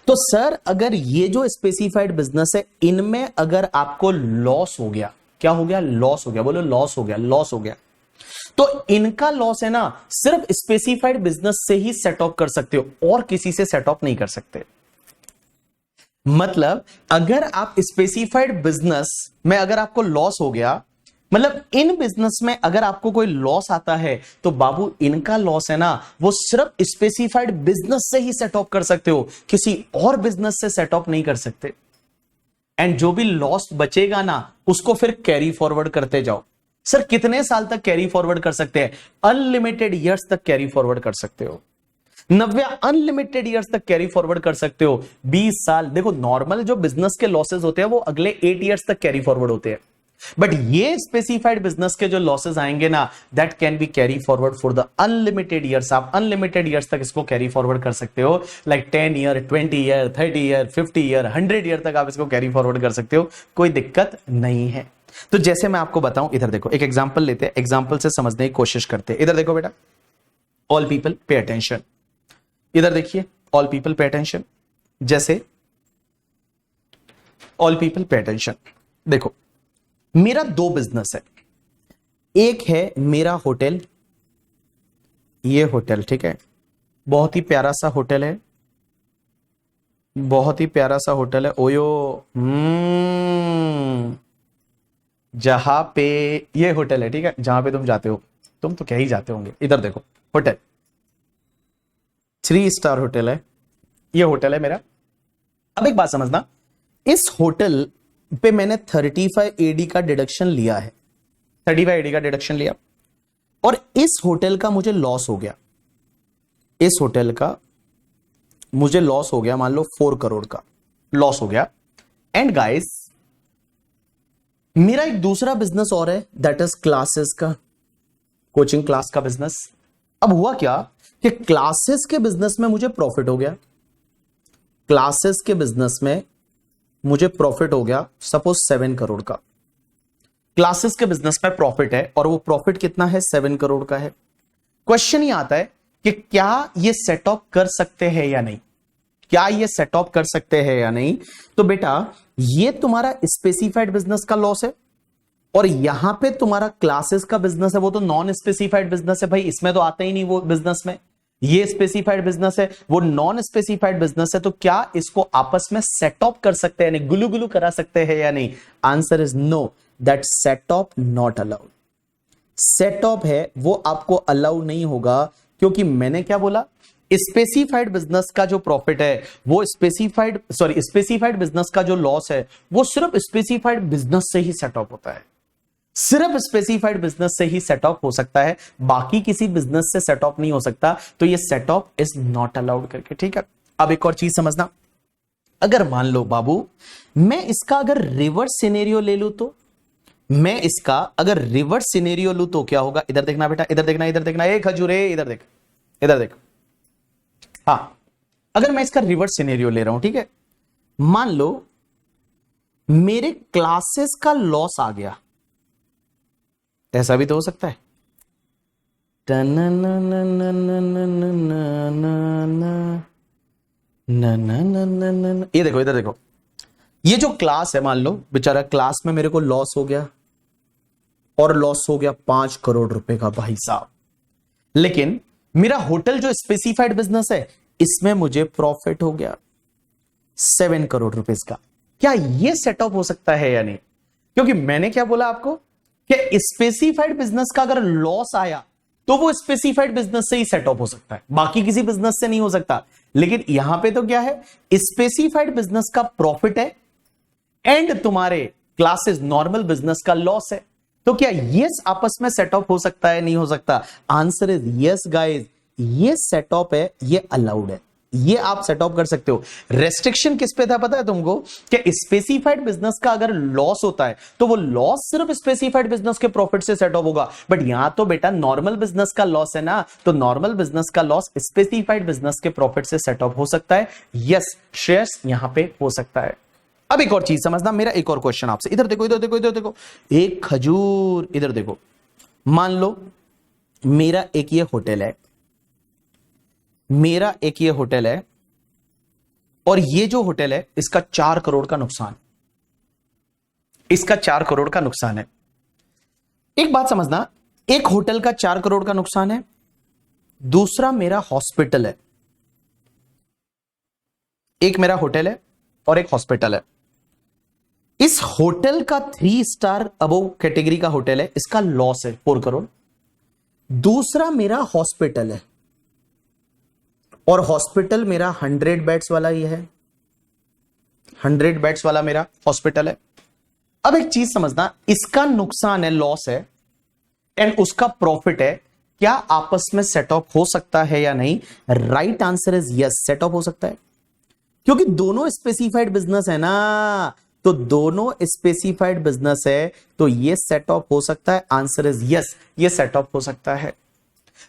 तो सर अगर ये जो स्पेसिफाइड बिजनेस है, इनमें अगर आपको लॉस हो गया, क्या हो गया, लॉस हो गया, बोलो लॉस हो गया, लॉस हो गया, तो इनका लॉस है ना, सिर्फ स्पेसिफाइड बिजनेस से ही सेट ऑफ कर सकते हो, और किसी से सेट ऑफ नहीं कर सकते। मतलब अगर आप स्पेसिफाइड बिजनेस में अगर आपको लॉस हो गया, मतलब इन बिजनेस में अगर आपको कोई लॉस आता है, तो बाबू इनका लॉस है ना, वो सिर्फ स्पेसिफाइड बिजनेस से ही सेट ऑफ कर सकते हो, किसी और बिजनेस से सेट ऑफ नहीं कर सकते। एंड जो भी लॉस बचेगा ना, उसको फिर कैरी फॉरवर्ड करते जाओ। सर कितने साल तक कैरी फॉरवर्ड कर सकते हैं, अनलिमिटेड ईयर्स तक कैरी फॉरवर्ड कर सकते हो, 90 अनलिमिटेड ईयर्स तक कैरी फॉरवर्ड कर सकते हो, 20 साल। देखो नॉर्मल जो बिजनेस के लॉसेस होते हैं वो अगले 8 ईयर्स तक कैरी फॉरवर्ड होते हैं, बट ये स्पेसिफाइड बिजनेस के जो लॉसेस आएंगे ना, that can be carry forward for the unlimited years. आप अनलिमिटेड ईयर्स तक इसको कैरी फॉरवर्ड कर सकते हो, like 10 year, 20 year, 30 year, 50 year, 100 year तक आप इसको कैरी फॉरवर्ड कर सकते हो, कोई दिक्कत नहीं है। तो जैसे मैं आपको बताऊं, इधर देखो, एक एग्जांपल लेते हैं, एग्जांपल से समझने की कोशिश करते हैं। इधर देखो बेटा, ऑल पीपल पे अटेंशन, इधर देखिए, ऑल पीपल पे अटेंशन, जैसे ऑल पीपल पे अटेंशन। देखो मेरा 2 बिजनेस है, एक है मेरा होटल, ये होटल ठीक है, बहुत ही प्यारा सा होटल है, बहुत ही प्यारा सा होटल है, ओयो जहां पे ये होटल है, ठीक है, जहां पे तुम जाते हो, तुम तो क्या ही जाते होंगे। इधर देखो होटल 3 स्टार होटल है, ये होटल है मेरा। अब एक बात समझना, इस होटल पे मैंने 35 एडी का डिडक्शन लिया है, 35 एडी का डिडक्शन लिया, और इस होटल का मुझे लॉस हो गया, इस होटल का मुझे लॉस हो गया, मान लो 4 करोड़ का लॉस हो गया। एंड गाइस मेरा एक दूसरा बिजनेस और है, दैट इज क्लासेस का, कोचिंग क्लास का बिजनेस। अब हुआ क्या कि क्लासेस के बिजनेस में मुझे प्रॉफिट हो गया, क्लासेस के बिजनेस में मुझे प्रॉफिट हो गया सपोज 7 करोड़ का, क्लासेस के बिजनेस में प्रॉफिट है, और वो प्रॉफिट कितना है, 7 करोड़ का है। क्वेश्चन ये आता है कि क्या ये सेट ऑफ कर सकते हैं या नहीं, क्या ये सेट ऑफ कर सकते हैं या नहीं। तो बेटा ये तुम्हारा स्पेसिफाइड बिजनेस का लॉस है, और यहां पे तुम्हारा क्लासेस का बिजनेस है, वो तो नॉन स्पेसिफाइड बिजनेस है भाई, इसमें तो आता ही नहीं वो बिजनेस में। ये स्पेसिफाइड बिजनेस है, वो नॉन स्पेसिफाइड बिजनेस है, तो क्या इसको आपस में सेट ऑफ कर सकते हैं, गुलू गुलू करा सकते हैं या नहीं। Answer is no, that set off not allowed. Set off है वो आपको अलाउ नहीं होगा, क्योंकि मैंने क्या बोला, स्पेसिफाइड बिजनेस का जो प्रॉफिट है वो स्पेसिफाइड बिजनेस का जो लॉस है वो सिर्फ स्पेसिफाइड बिजनेस से ही सेट ऑफ होता है, सिर्फ स्पेसिफाइड बिजनेस से ही सेट ऑफ हो सकता है, बाकी किसी बिजनेस से सेट ऑफ नहीं हो सकता। तो ये set of is not allowed करके, ठीक है। अब एक और चीज समझना, अगर मान लो बाबू मैं इसका अगर रिवर्स सिनेरियो ले लूं, तो मैं इसका अगर रिवर्स सिनेरियो लूं तो क्या होगा, इधर देखना बेटा, इधर देखना, इधर देखना, एक खजूरे, इधर देख, इधर देख। हाँ अगर मैं इसका रिवर्स सिनेरियो ले रहा हूं, ठीक है, मान लो मेरे क्लासेस का लॉस आ गया, ऐसा भी तो हो सकता है। ये देखो, इधर देखो, ये जो क्लास है, मान लो बेचारा क्लास में मेरे को लॉस हो गया, और लॉस हो गया 5 करोड़ रुपए का भाई साहब। लेकिन मेरा होटल जो स्पेसिफाइड बिजनेस है, इसमें मुझे प्रॉफिट हो गया 7 करोड़ रुपए का। क्या ये सेटअप हो सकता है या नहीं? क्योंकि मैंने क्या बोला आपको कि स्पेसिफाइड बिजनेस का अगर लॉस आया तो वो स्पेसिफाइड बिजनेस से ही सेटअप हो सकता है, बाकी किसी बिजनेस से नहीं हो सकता। लेकिन यहां पे तो क्या है, स्पेसिफाइड बिजनेस का प्रॉफिट है एंड तुम्हारे क्लासेस नॉर्मल बिजनेस का लॉस है। तो क्या ये आपस में सेटअप हो सकता है, नहीं हो सकता? आंसर इज यस गाइस, ये सेटअप है, ये अलाउड है, ये आप सेटअप कर सकते हो। रेस्ट्रिक्शन किस पे था पता है तुमको? कि स्पेसिफाइड बिजनेस का अगर लॉस होता है तो वो लॉस सिर्फ स्पेसिफाइड बिजनेस के प्रॉफिट से सेटअप होगा। बट यहां तो बेटा नॉर्मल बिजनेस का लॉस है ना, तो नॉर्मल बिजनेस का लॉस स्पेसिफाइड बिजनेस के प्रॉफिट से सेटअप हो सकता है। यस शेयर्स यहां पे हो सकता है। अब एक और चीज समझना, मेरा एक और क्वेश्चन आपसे, इधर देखो, इधर देखो, इधर देखो, एक खजूर, इधर देखो। मान लो मेरा एक ये होटल है, मेरा एक ये होटल है, और ये जो होटल है इसका 4 करोड़ का नुकसान, इसका 4 करोड़ का नुकसान है। एक बात समझना, एक होटल का 4 करोड़ का नुकसान है, दूसरा मेरा हॉस्पिटल है। एक मेरा होटल है और एक हॉस्पिटल है। इस होटल का 3 स्टार अबव कैटेगरी का होटल है, इसका लॉस है 4 करोड़। दूसरा मेरा हॉस्पिटल है, और हॉस्पिटल मेरा 100 बेड्स वाला ही है, 100 बेड्स वाला मेरा हॉस्पिटल है। अब एक चीज समझना, इसका नुकसान है, लॉस है, एंड उसका प्रॉफिट है। क्या आपस में सेटअप हो सकता है या नहीं? Right answer is yes, setup हो सकता है, क्योंकि दोनों स्पेसिफाइड बिजनेस है ना, तो दोनों स्पेसिफाइड बिजनेस है, तो ये सेटअप हो सकता है। आंसर इज यस, ये सेटअप हो सकता है।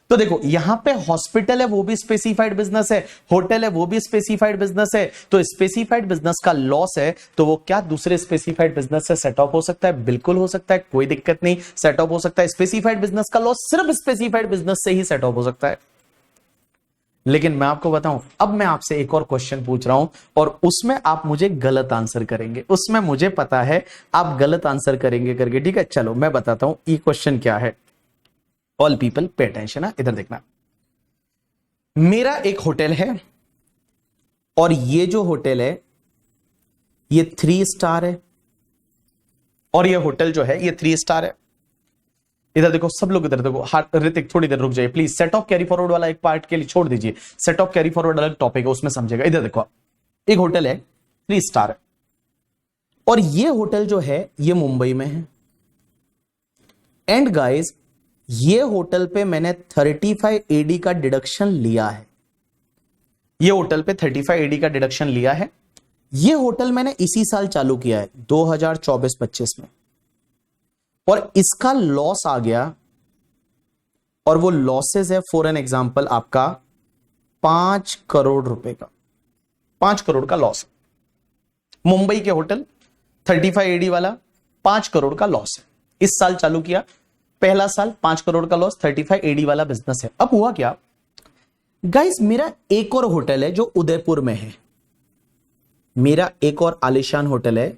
तो देखो यहां पे हॉस्पिटल है, वो भी स्पेसिफाइड बिजनेस है, होटल है, वो भी स्पेसिफाइड बिजनेस है, तो स्पेसिफाइड बिजनेस का लॉस है, तो वो क्या दूसरे स्पेसिफाइड बिजनेस से सेटअप हो सकता है? बिल्कुल हो सकता है, कोई दिक्कत नहीं, सेटअप हो सकता है। स्पेसिफाइड बिजनेस का लॉस सिर्फ स्पेसिफाइड बिजनेस से ही सेटअप हो सकता है। लेकिन मैं आपको बताऊं, अब मैं आपसे एक और क्वेश्चन पूछ रहा हूं, और उसमें आप मुझे गलत आंसर करेंगे, उसमें मुझे पता है आप गलत आंसर करेंगे करके, ठीक है? चलो मैं बताता हूं ये क्वेश्चन क्या है। ऑल पीपल पे अटेंशन है, इधर देखना। मेरा एक होटल है, और ये जो होटल है ये 3 स्टार है, और ये होटल जो है ये 3 स्टार है। इधर देखो सब लोग, इधर देखो। ऋतिक थोड़ी देर रुक जाइए please, set of carry forward वाला एक पार्ट के लिए छोड़ दीजिए, सेट ऑफ कैरी फॉरवर्ड अलग टॉपिक है, उसमें समझेगा। इधर देखो, एक होटल है 3 स्टार है, और ये होटल जो है ये मुंबई में है। एंड गाइस, ये होटल पे मैंने 35 एडी का डिडक्शन लिया है, ये होटल पे 35 एडी का डिडक्शन लिया है। ये होटल मैंने इसी साल चालू किया है 2024-25 में, और इसका लॉस आ गया, और वो लॉसेस है फॉर एन एग्जांपल आपका 5 करोड़ रुपए का, 5 करोड़ का लॉस। मुंबई के होटल 35 एडी वाला 5 करोड़ का लॉस है, इस साल चालू किया, पहला साल 5 करोड़ का लॉस, 35 एडी वाला बिजनेस है। अब हुआ क्या गाइस, मेरा एक और होटल है जो उदयपुर में है, मेरा एक और आलीशान होटल है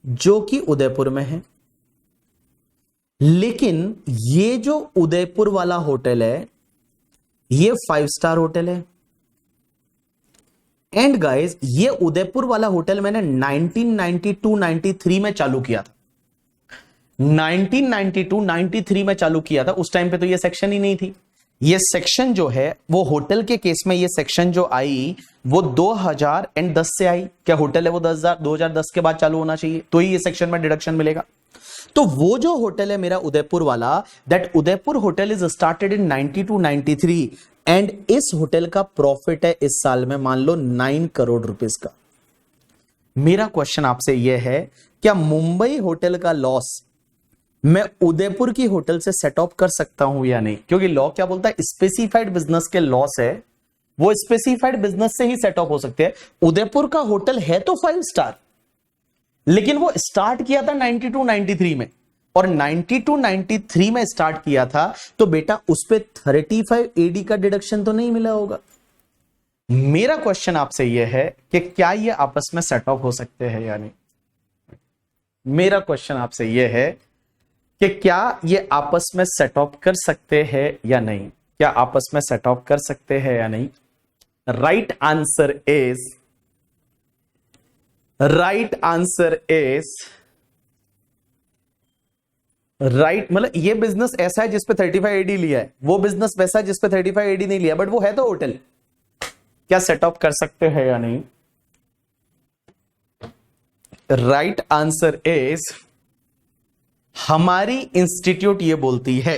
जो कि उदयपुर में है। लेकिन ये जो उदयपुर वाला होटल है ये 5 स्टार होटल है। एंड गाइस, ये उदयपुर वाला होटल मैंने 1992-93 में चालू किया था, 1992-93 में चालू किया था। उस टाइम पे तो ये सेक्शन ही नहीं थी। ये सेक्शन जो है वो होटल के केस में, ये सेक्शन जो आई वो 2010 से आई। क्या होटल है वो 2010 के बाद चालू होना चाहिए, तो ही ये सेक्शन में डिडक्शन मिलेगा। तो वो जो होटल है मेरा उदयपुर वाला, that Udaipur hotel is started in 92-93, and इस होटल का प्रॉफिट है इस साल में मान लो 9 करोड़ रुपीस का। मेरा क्वेश्चन आपसे यह है, क्या मुंबई होटल का लॉस मैं उदयपुर की होटल से सेट ऑफ कर सकता हूं या नहीं? क्योंकि लॉ क्या बोलता है, स्पेसिफाइड बिजनेस के लॉस है वो स्पेसिफाइड बिजनेस से ही सेट ऑफ हो सकते हैं। उदयपुर का होटल है तो 5 स्टार, लेकिन वो स्टार्ट किया था 92 93 में, और 92 93 में स्टार्ट किया था, तो बेटा उस पे 35 एडी का डिडक्शन तो नहीं मिला होगा। मेरा क्वेश्चन आपसे यह है कि क्या ये आपस में सेट ऑफ हो सकते हैं या नहीं। मेरा क्वेश्चन आपसे यह है कि क्या ये आपस में सेट ऑफ कर सकते हैं या नहीं, क्या आपस में सेट ऑफ कर सकते हैं या नहीं। Right answer is, right answer is, right मतलब ये बिजनेस ऐसा है जिसपे 35 एडी लिया है, वो बिजनेस वैसा है जिसपे 35 एडी नहीं लिया, बट वो है तो होटल। क्या सेट ऑफ कर सकते हैं या नहीं। राइट आंसर इज, हमारी इंस्टीट्यूट ये बोलती है,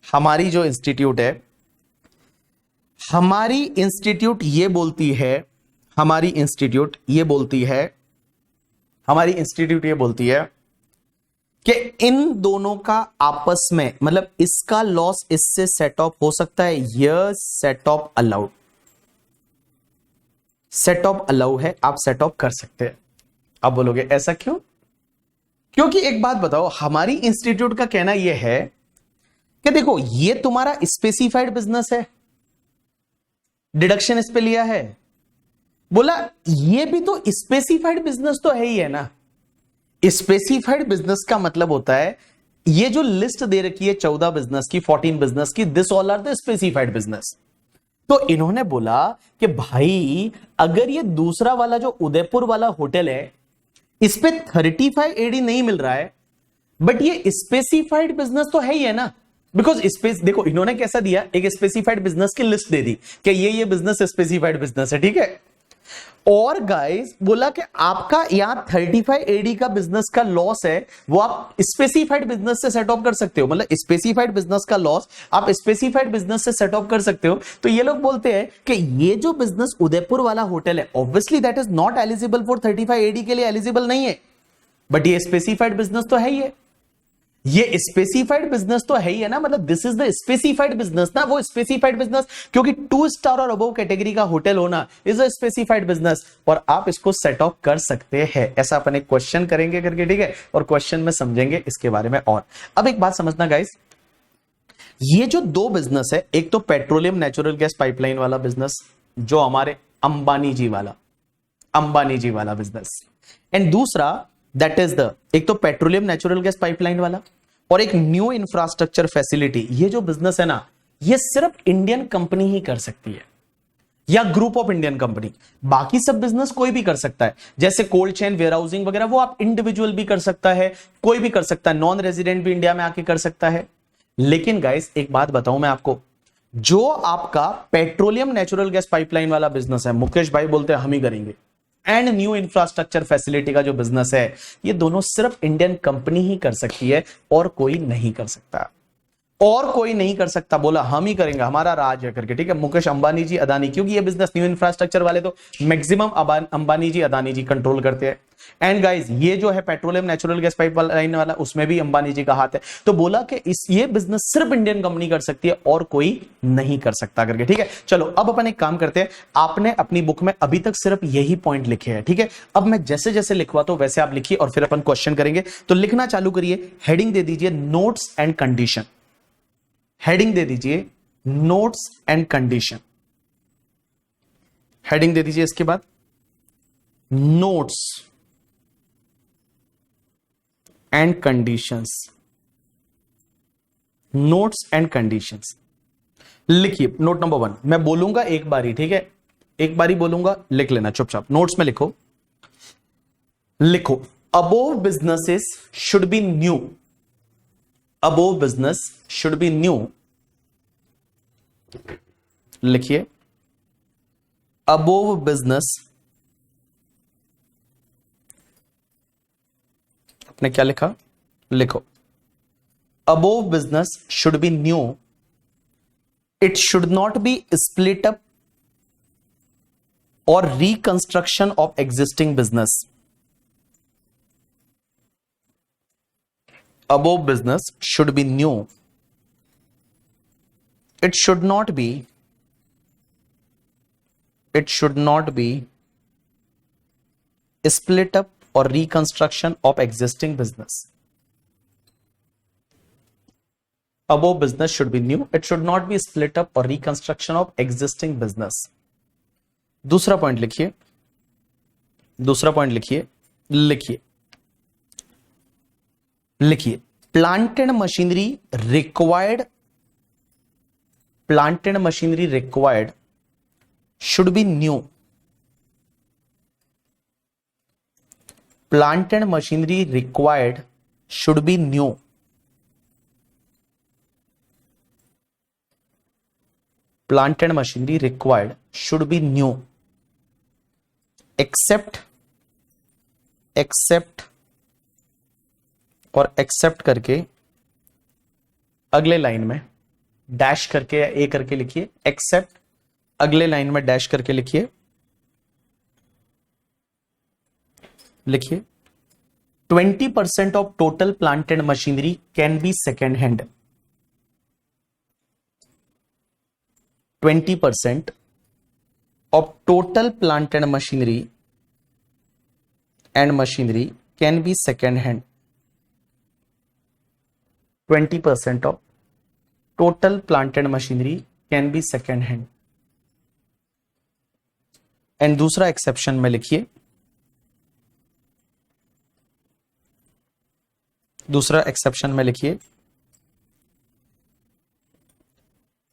हमारी जो इंस्टीट्यूट है, हमारी इंस्टीट्यूट ये बोलती है, हमारी इंस्टीट्यूट ये बोलती है, हमारी इंस्टीट्यूट ये बोलती है कि इन दोनों का आपस में मतलब इसका लॉस इससे सेट ऑफ हो सकता है। Yes, set of allowed, set of allow है, आप सेट ऑफ कर सकते हैं। आप बोलोगे ऐसा क्यों। क्योंकि एक बात बताओ, हमारी इंस्टीट्यूट का कहना यह है कि देखो ये तुम्हारा स्पेसिफाइड बिजनेस है, डिडक्शन इस पे लिया है, बोला ये भी तो स्पेसिफाइड बिजनेस तो है ही है ना। स्पेसिफाइड बिजनेस का मतलब होता है ये जो लिस्ट दे रखी है 14 बिजनेस की, 14 बिजनेस की, this all are the specified business. तो इन्होंने बोला कि भाई अगर ये दूसरा वाला जो उदयपुर वाला होटल है इस पे 35 एडी नहीं मिल रहा है, बट ये स्पेसिफाइड बिजनेस तो है ही है ना। बिकॉज स्पेस देखो इन्होंने कैसा दिया, एक स्पेसिफाइड बिजनेस की लिस्ट दे दी कि ये बिजनेस स्पेसिफाइड बिजनेस है, ठीक है। और गाइस बोला कि आपका यहां 35 एडी का बिजनेस का लॉस है, वो आप स्पेसिफाइड बिजनेस से सेट ऑफ कर सकते हो, मतलब स्पेसिफाइड बिजनेस का लॉस आप स्पेसिफाइड बिजनेस से सेट ऑफ कर सकते हो। तो ये लोग बोलते हैं कि ये जो बिजनेस उदयपुर वाला होटल है obviously that is not eligible for 35 AD के लिए एलिजिबल नहीं है, बट ये स्पेसिफाइड बिजनेस तो है ही है। ये स्पेसिफाइड बिजनेस तो है ही है ना, मतलब this is the specified business ना, वो स्पेसिफाइड बिजनेस, क्योंकि 2 स्टार और अबव कैटेगरी का होटल होना इज अ स्पेसिफाइड बिजनेस, और आप इसको सेट ऑफ कर सकते हैं। ऐसा अपन एक क्वेश्चन करेंगे करके, ठीक है, और क्वेश्चन में समझेंगे इसके बारे में। और अब एक बात समझना गाइस, ये जो 2 बिजनेस है, एक तो पेट्रोलियम नेचुरल गैस पाइपलाइन वाला बिजनेस जो हमारे अंबानी जी वाला, अंबानी जी वाला बिजनेस, एंड दूसरा दैट इज द, एक तो पेट्रोलियम नेचुरल गैस पाइपलाइन वाला और एक न्यू इंफ्रास्ट्रक्चर फैसिलिटी। ये जो बिजनेस है ना, ये सिर्फ इंडियन कंपनी ही कर सकती है या ग्रुप ऑफ इंडियन कंपनी। बाकी सब बिजनेस कोई भी कर सकता है, जैसे कोल्ड चेन, वेयर हाउसिंग वगैरह, वो आप इंडिविजुअल भी कर सकता है, कोई भी कर सकता है, नॉन रेजिडेंट भी इंडिया में आके कर सकता है। लेकिन गाइस एक बात बताऊं मैं आपको, जो आपका पेट्रोलियम नेचुरल गैस पाइपलाइन वाला बिजनेस है, मुकेश भाई बोलते हैं हम ही करेंगे, एंड न्यू इंफ्रास्ट्रक्चर फैसिलिटी का जो बिजनेस है, ये दोनों सिर्फ इंडियन कंपनी ही कर सकती है और कोई नहीं कर सकता, और कोई नहीं कर सकता। बोला हम ही करेंगे, हमारा राज है करके, ठीक है। मुकेश अंबानी जी, अदानी, क्योंकि ये बिजनेस न्यू इंफ्रास्ट्रक्चर वाले तो मैक्सिमम अंबानी जी, अदानी जी कंट्रोल करते हैं। एंड गाइस ये जो है पेट्रोलियम नेचुरल गैस पाइपलाइन वाला, उसमें भी अंबानी जी का हाथ है। तो बोला कि ये बिजनेस सिर्फ इंडियन कंपनी कर सकती है और कोई नहीं कर सकता करके, ठीक है। चलो अब अपन एक काम करते हैं, आपने अपनी बुक में अभी तक सिर्फ यही पॉइंट लिखे हैं, ठीक है। अब मैं जैसे जैसे लिखवाता हूं वैसे आप लिखिए और फिर अपन क्वेश्चन करेंगे। तो लिखना चालू करिए, हेडिंग दे दीजिए नोट्स एंड कंडीशन, हेडिंग दे दीजिए नोट्स एंड कंडीशन, हेडिंग दे दीजिए इसके बाद notes and conditions, notes and conditions लिखिए। नोट नंबर 1 मैं बोलूंगा एक बारी, ठीक है, एक बारी बोलूंगा, लिख लेना चुपचाप, नोट्स में लिखो, लिखो above businesses should be new, above business should be new, लिखिए above business, आपने क्या लिखा, लिखो above business should be new, it should not be split up or reconstruction of existing business, above business should be new, it should not be split up or reconstruction of existing business. Above business should be new. It should not be split up or reconstruction of existing business. दूसरा point लिखिए, दूसरा point लिखिए, लिखिए लिखिए plant and machinery required, plant and machinery required should be new. Plant and machinery required should be new. Plant and machinery required should be new. Except और accept करके अगले line में डैश करके या ए करके लिखिए, एक्सेप्ट अगले लाइन में डैश करके लिखिए, लिखिए 20% of total plant and machinery can be second hand. 20% of total plant and machinery can be second hand. 20% of total plant and machinery can be second hand. And दूसरा exception में लिखिए, दूसरा exception में लिखिए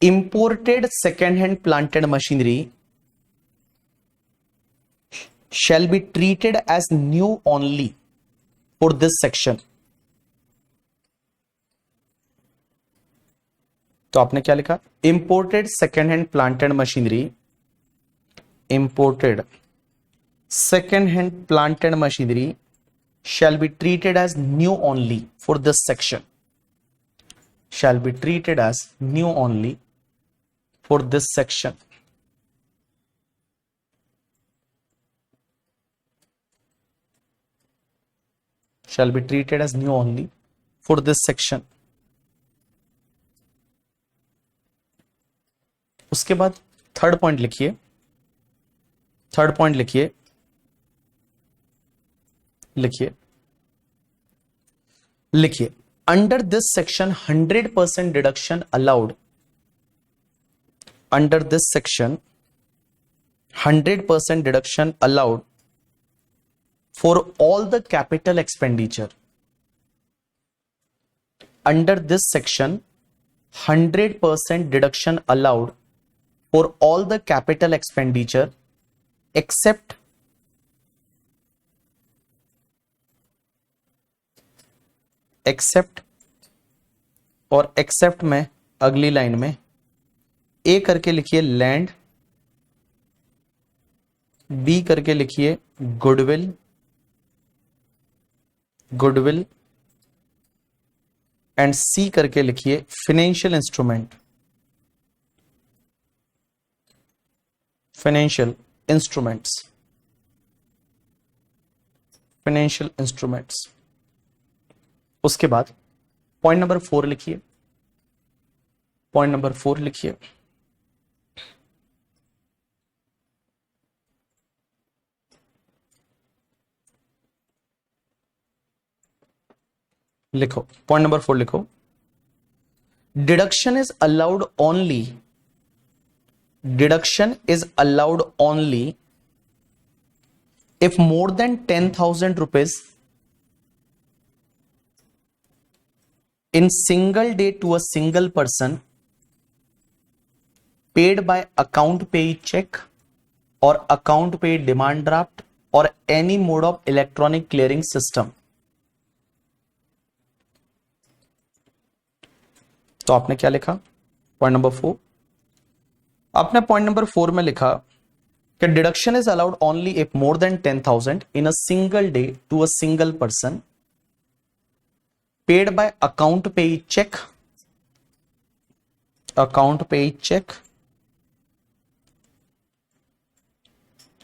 imported second hand plant and machinery shall be treated as new only for this section. तो आपने क्या लिखा, imported second hand plant and machinery, imported second hand plant and machinery shall be treated as new only for this section, shall be treated as new only for this section. Shall be treated as new only for this section. उसके बाद third point लिखिए, third point लिखिए, लिखिए लिखिए under this section 100% deduction allowed, under this section 100% deduction allowed for all the capital expenditure. Under this section 100% deduction allowed for all the capital expenditure except और except में अगली line में ए करके लिखिए लैंड, बी करके लिखिए गुडविल, गुडविल एंड सी करके लिखिए financial instrument, financial instruments, financial instruments. उसके बाद पॉइंट नंबर 4 लिखिए, पॉइंट नंबर 4 लिखिए, लिखो पॉइंट नंबर 4 लिखो, deduction is allowed only, deduction is allowed only if more than 10,000 rupees in single day to a single person paid by account pay check or account pay demand draft or any mode of electronic clearing system. तो आपने क्या लिखा, point number 4. आपने point number 4 में लिखा कि deduction is allowed only if more than 10,000 in a single day to a single person paid by account payee cheque, account payee cheque,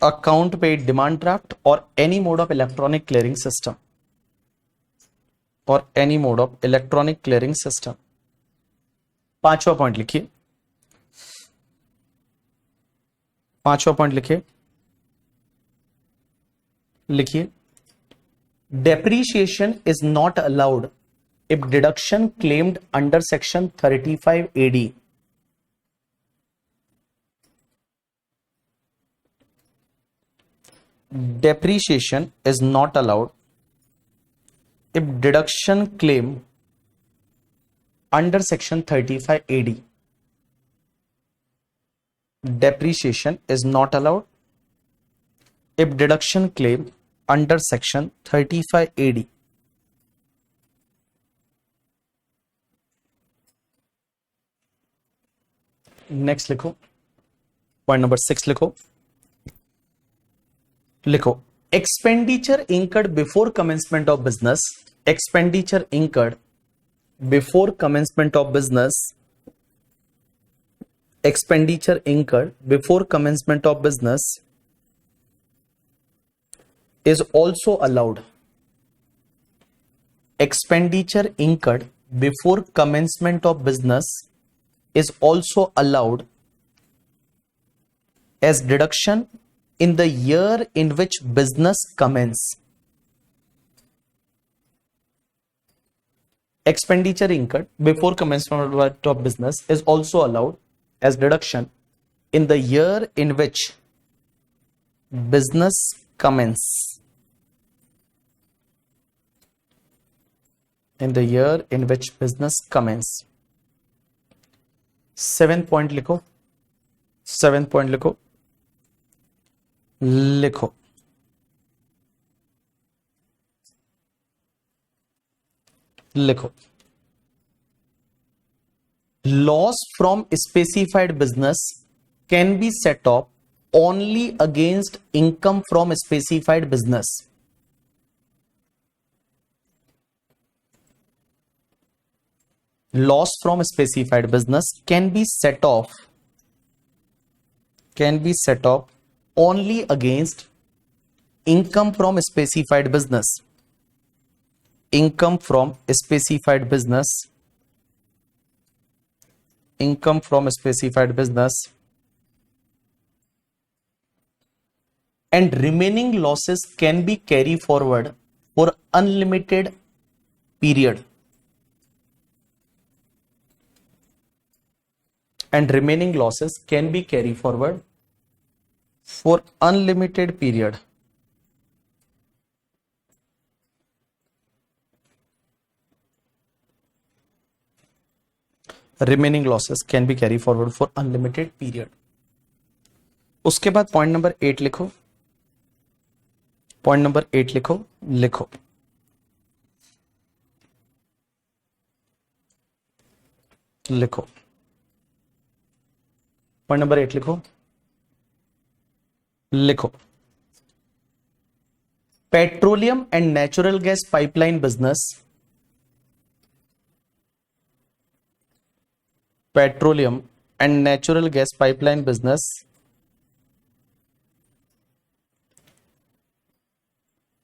account payee demand draft और any mode of electronic clearing system, और any mode of electronic clearing system. पांचवा point लिखिए, पांचवा point लिखिए, लिखिए depreciation is not allowed if deduction claimed under section 35 AD. Depreciation is not allowed if deduction claimed under section 35 AD. Depreciation is not allowed if deduction claim under section 35 AD. Next लिखो, point number 6 लिखो। Expenditure incurred before commencement of business, expenditure incurred before commencement of business, expenditure incurred before commencement of business is also allowed. Expenditure incurred before commencement of business is also allowed as deduction in the year in which business commence. Expenditure incurred before commencement of business is also allowed as deduction in the year in which business commence. In the year in which business commence. 7 point लिखो, 7 point लिखो, लिखो लिखो loss from specified business can be set off only against income from specified business. Loss from specified business can be set off only against income from specified business. Income from specified business. Income from specified business and remaining losses can be carried forward for unlimited period. And remaining losses can be carried forward for unlimited period. Remaining losses can be carried forward for unlimited period. उसके बाद point number 8 लिखो, point number 8 लिखो, लिखो लिखो point number 8 लिखो, लिखो petroleum and natural gas pipeline business, petroleum and natural gas pipeline business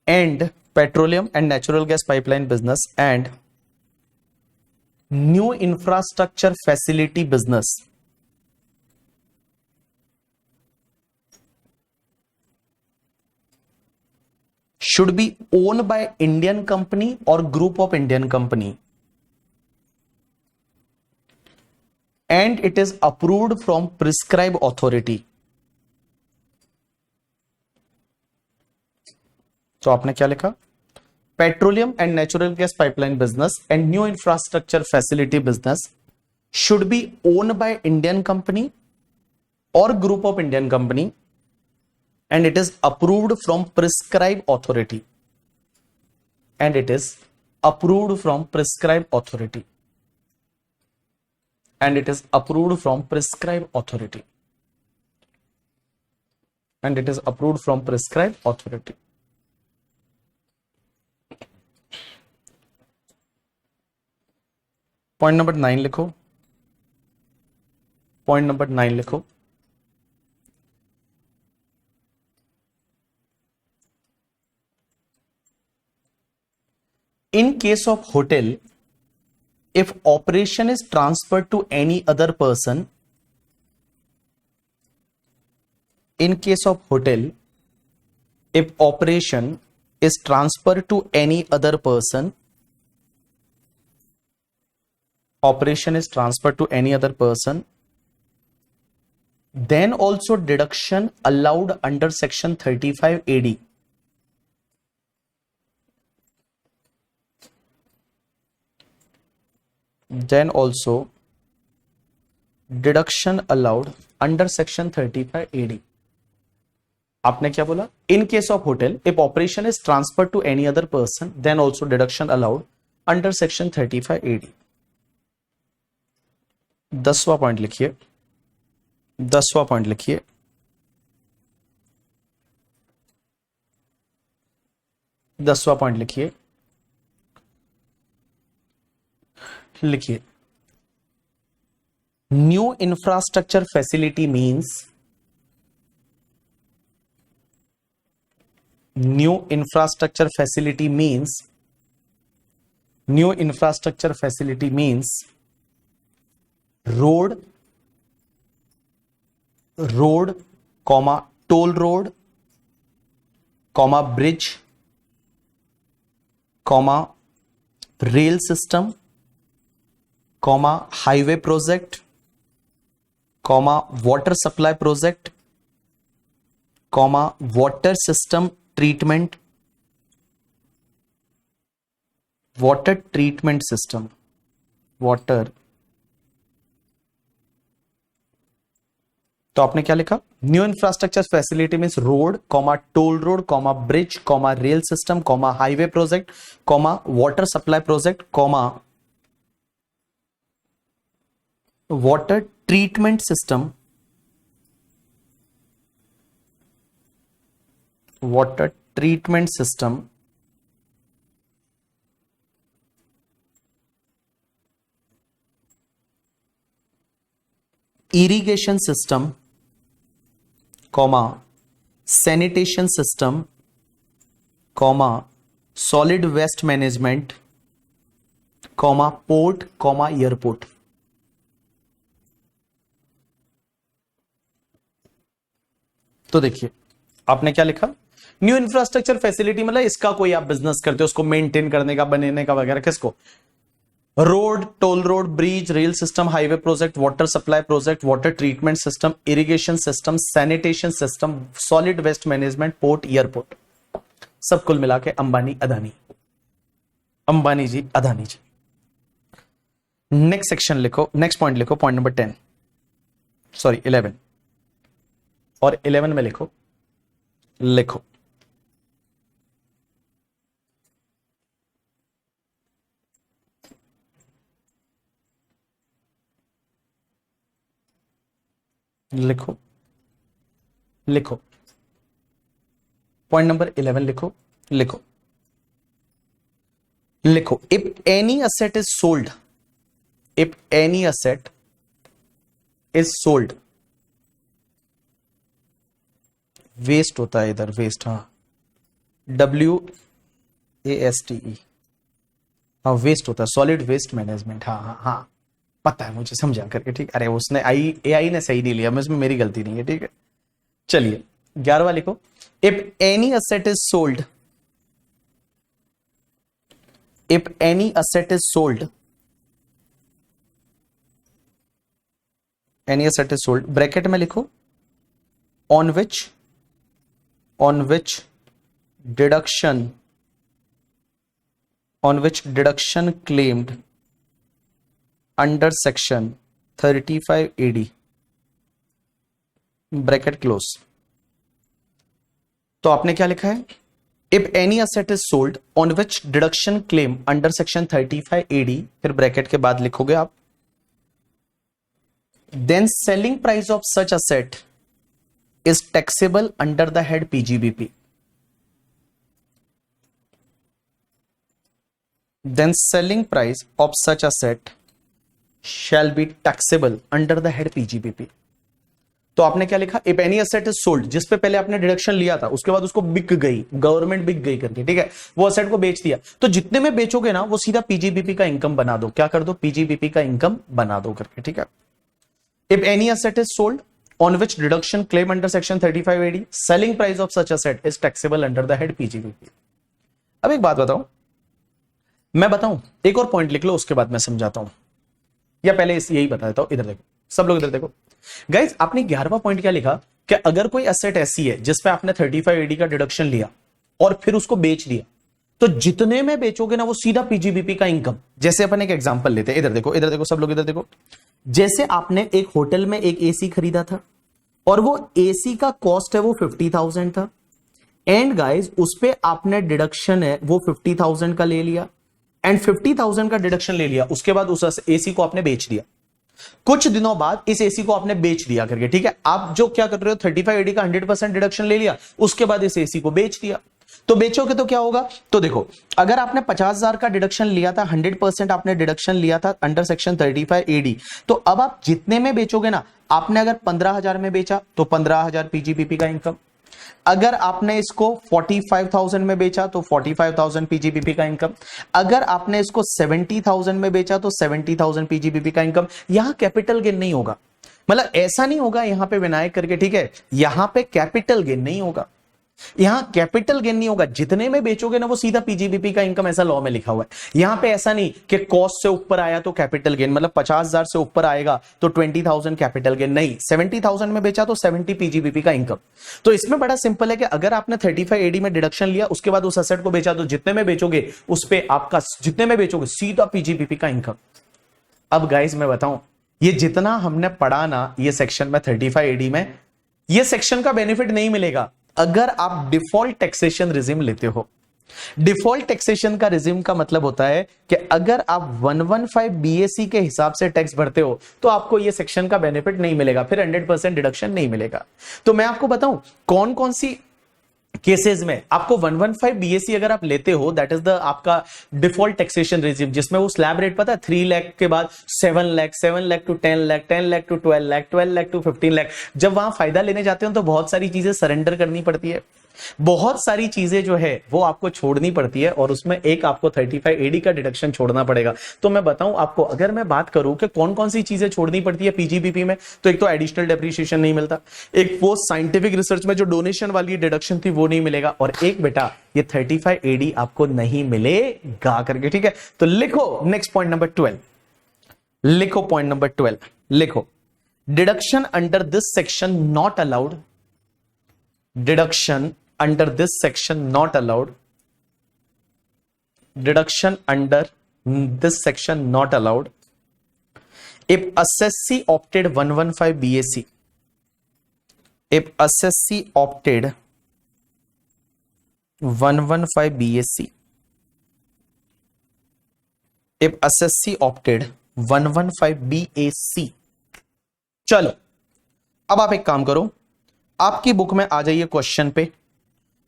and petroleum and natural gas pipeline business and new infrastructure facility business should be owned by Indian company or group of Indian company and it is approved from prescribed authority. तो आपने क्या लिखा? Petroleum and natural gas pipeline business and new infrastructure facility business should be owned by Indian company or group of Indian company and it is approved from prescribed authority. And it is approved from prescribed authority. And it is approved from prescribed authority. And it is approved from prescribed authority. Point number 9 लिखो, point number 9 लिखो, in case of hotel, if operation is transferred to any other person, in case of hotel, if operation is transferred to any other person, operation is transferred to any other person, then also deduction allowed under section 35 AD. Then also deduction allowed under section 35 AD. आपने क्या बोला? In case of hotel, if operation is transferred to any other person, then also deduction allowed under section 35 AD. 10वां point लिखिए, 10वां point लिखिए, लिखिए new infrastructure facility means, new infrastructure facility means, new infrastructure facility means road, road comma toll road comma bridge comma rail system comma highway project comma water supply project comma water system treatment, water treatment system, water. तो आपने क्या लिखा? New infrastructure facility means road comma toll road comma bridge comma rail system comma highway project comma water supply project comma water treatment system, water treatment system irrigation system comma sanitation system comma solid waste management comma port comma airport. तो देखिए आपने क्या लिखा? New infrastructure facility मतलब इसका कोई आप business करते हो, उसको मेंटेन करने का, बनाने का वगैरह, किसको? Road, toll road, bridge, rail system, highway project, water supply project, water treatment system, irrigation system, sanitation system, solid waste management, port, airport, सब कुल मिला के अंबानी अदानी, अंबानी जी अदानी जी। नेक्स्ट सेक्शन लिखो, नेक्स्ट पॉइंट लिखो, पॉइंट नंबर 10 सॉरी 11 और 11 में लिखो, लिखो लिखो लिखो पॉइंट नंबर 11 लिखो, लिखो लिखो if any asset is sold, if any asset is sold, waste होता है इधर, वेस्ट, हाँ WASTE, हाँ वेस्ट होता है, सॉलिड वेस्ट मैनेजमेंट, हाँ हाँ हाँ पता है मुझे, समझा करके, ठीक। अरे उसने AI ने सही नहीं लिया, मैं इसमें मेरी गलती नहीं है, ठीक है। चलिए 11वां लिखो, if any asset is sold, if any asset is sold, any asset is sold, bracket में लिखो on which deduction claimed under section 35 AD, bracket close. तो आपने क्या लिखा है? If any asset is sold on which deduction claim under section 35 AD, फिर bracket के बाद लिखोगे आप then selling price of such asset is taxable under the head PGBP. Then selling price of such asset shall be taxable under the head PGBP. तो आपने क्या लिखा? If any asset is sold, जिस पे पहले आपने डिडक्शन लिया था, उसके बाद उसको बिक गई, गवर्नमेंट बिक गई करके, ठीक है, वो असेट को बेच दिया, तो जितने में बेचोगे ना वो सीधा PGBP का इनकम बना दो, क्या कर दो? PGBP का इनकम बना दो करके, ठीक है। If any asset is sold on which deduction claim under section 35 AD, selling price of such asset is taxable under the head PGBP. अब एक बात बताओ, मैं बताऊं, एक और पॉइंट लिख लो, उसके बाद मैं समझाता हूं, या पहले यही बता देता हूं। इधर देखो, सब लोग इधर देखो। गाइज, आपने 11वां पॉइंट क्या लिखा कि अगर कोई एसेट ऐसी है जिसपे आपने 35 AD का डिडक्शन लिया और फिर उसको बेच दिया, तो जितने में बेचोगे ना वो सीधा पीजीबीपी का इनकम। जैसे अपन एक एग्जांपल लेते हैं, इधर देखो, इधर देखो, सब लोग इधर देखो। जैसे आपने एक होटल में एक एसी खरीदा था और वो एसी का कॉस्ट है वो 50,000 था, एंड गाइज उस पे आपने डिडक्शन है वो 50,000 का ले लिया, एंड 50,000 का डिडक्शन ले लिया, उसके बाद उस एसी को आपने बेच दिया। कुछ दिनों बाद इस एसी को आपने बेच दिया करके, ठीक है, आप जो क्या कर रहे हो, 35 AD का 100% डिडक्शन ले लिया, उसके बाद इस एसी को बेच दिया। तो बेचोगे तो क्या होगा, तो देखो, अगर आपने 50,000 का डिडक्शन लिया था, 100% आपने डिडक्शन लिया था अंडर सेक्शन 35 AD, तो अब आप जितने में बेचोगे ना, आपने अगर 15,000 में बेचा तो 15,000 पीजीबीपी का इनकम। अगर आपने इसको 45,000 में बेचा तो 45,000 पीजीबीपी का इनकम। अगर आपने इसको 70,000 में बेचा तो 70,000 पीजीबीपी का इनकम। यहां कैपिटल गेन नहीं होगा, मतलब ऐसा नहीं होगा यहां पे विनायक करके, ठीक है, यहां पे कैपिटल गेन नहीं होगा, यहां कैपिटल गेन नहीं होगा। जितने में बेचोगे ना वो सीधा पीजीबीपी का इनकम, ऐसा लॉ में लिखा हुआ है। यहां पे ऐसा नहीं कि कॉस्ट से ऊपर आया तो कैपिटल गेन, मतलब 50,000 से ऊपर आएगा तो 20,000 कैपिटल गेन, नहीं, 70,000 में बेचा तो 70 पीजीबीपी का इनकम। तो इसमें बड़ा सिंपल है कि अगर आपने 35 AD में डिडक्शन लिया, उसके बाद उस एसेट को बेचा, तो जितने में बेचोगे उस पे आपका, जितने में बेचोगे सीधा पीजीबीपी का इनकम। अब गाइस मैं बताऊं, ये जितना हमने पढ़ा ना ये सेक्शन में 35 AD में, ये सेक्शन का बेनिफिट नहीं मिलेगा अगर आप डिफॉल्ट टैक्सेशन रिजिम लेते हो। डिफॉल्ट टैक्सेशन का रिजिम का मतलब होता है कि अगर आप 115 बीएससी के हिसाब से टैक्स भरते हो तो आपको यह सेक्शन का बेनिफिट नहीं मिलेगा, फिर 100% डिडक्शन नहीं मिलेगा। तो मैं आपको बताऊं कौन कौन सी केसेस में आपको 115 बीएससी अगर आप लेते हो, दैट इज द आपका डिफॉल्ट टैक्सेशन रेजिम, जिसमें वो स्लैब रेट पता है 3 लाख के बाद 7 lakh, 7 lakh to 10 lakh, 10 lakh to 12 lakh, 12 lakh to 15 lakh. जब वहां फायदा लेने जाते हो तो बहुत सारी चीजें सरेंडर करनी पड़ती है, बहुत सारी चीजें जो है वो आपको छोड़नी पड़ती है, और उसमें एक आपको 35 AD का डिडक्शन छोड़ना पड़ेगा। तो मैं बताऊं आपको, अगर मैं बात करूं कि कौन कौन सी चीजें छोड़नी पड़ती है पीजीबीपी में, तो एक तो एडिशनल डेप्रिसिएशन नहीं मिलता, एक वो साइंटिफिक रिसर्च में जो डोनेशन वाली डिडक्शन थी वो नहीं मिलेगा, और एक बेटा ये 35 AD आपको नहीं मिलेगा करके, ठीक है। तो लिखो नेक्स्ट पॉइंट नंबर 12, लिखो पॉइंट नंबर 12, लिखो deduction under this section not allowed, deduction under this section not allowed, deduction under this section not allowed if assessee opted 115 BAC, if assessee opted 115 BAC, if assessee opted 115 BAC। चलो अब आप एक काम करो, आपकी book में आ जाइए question पे,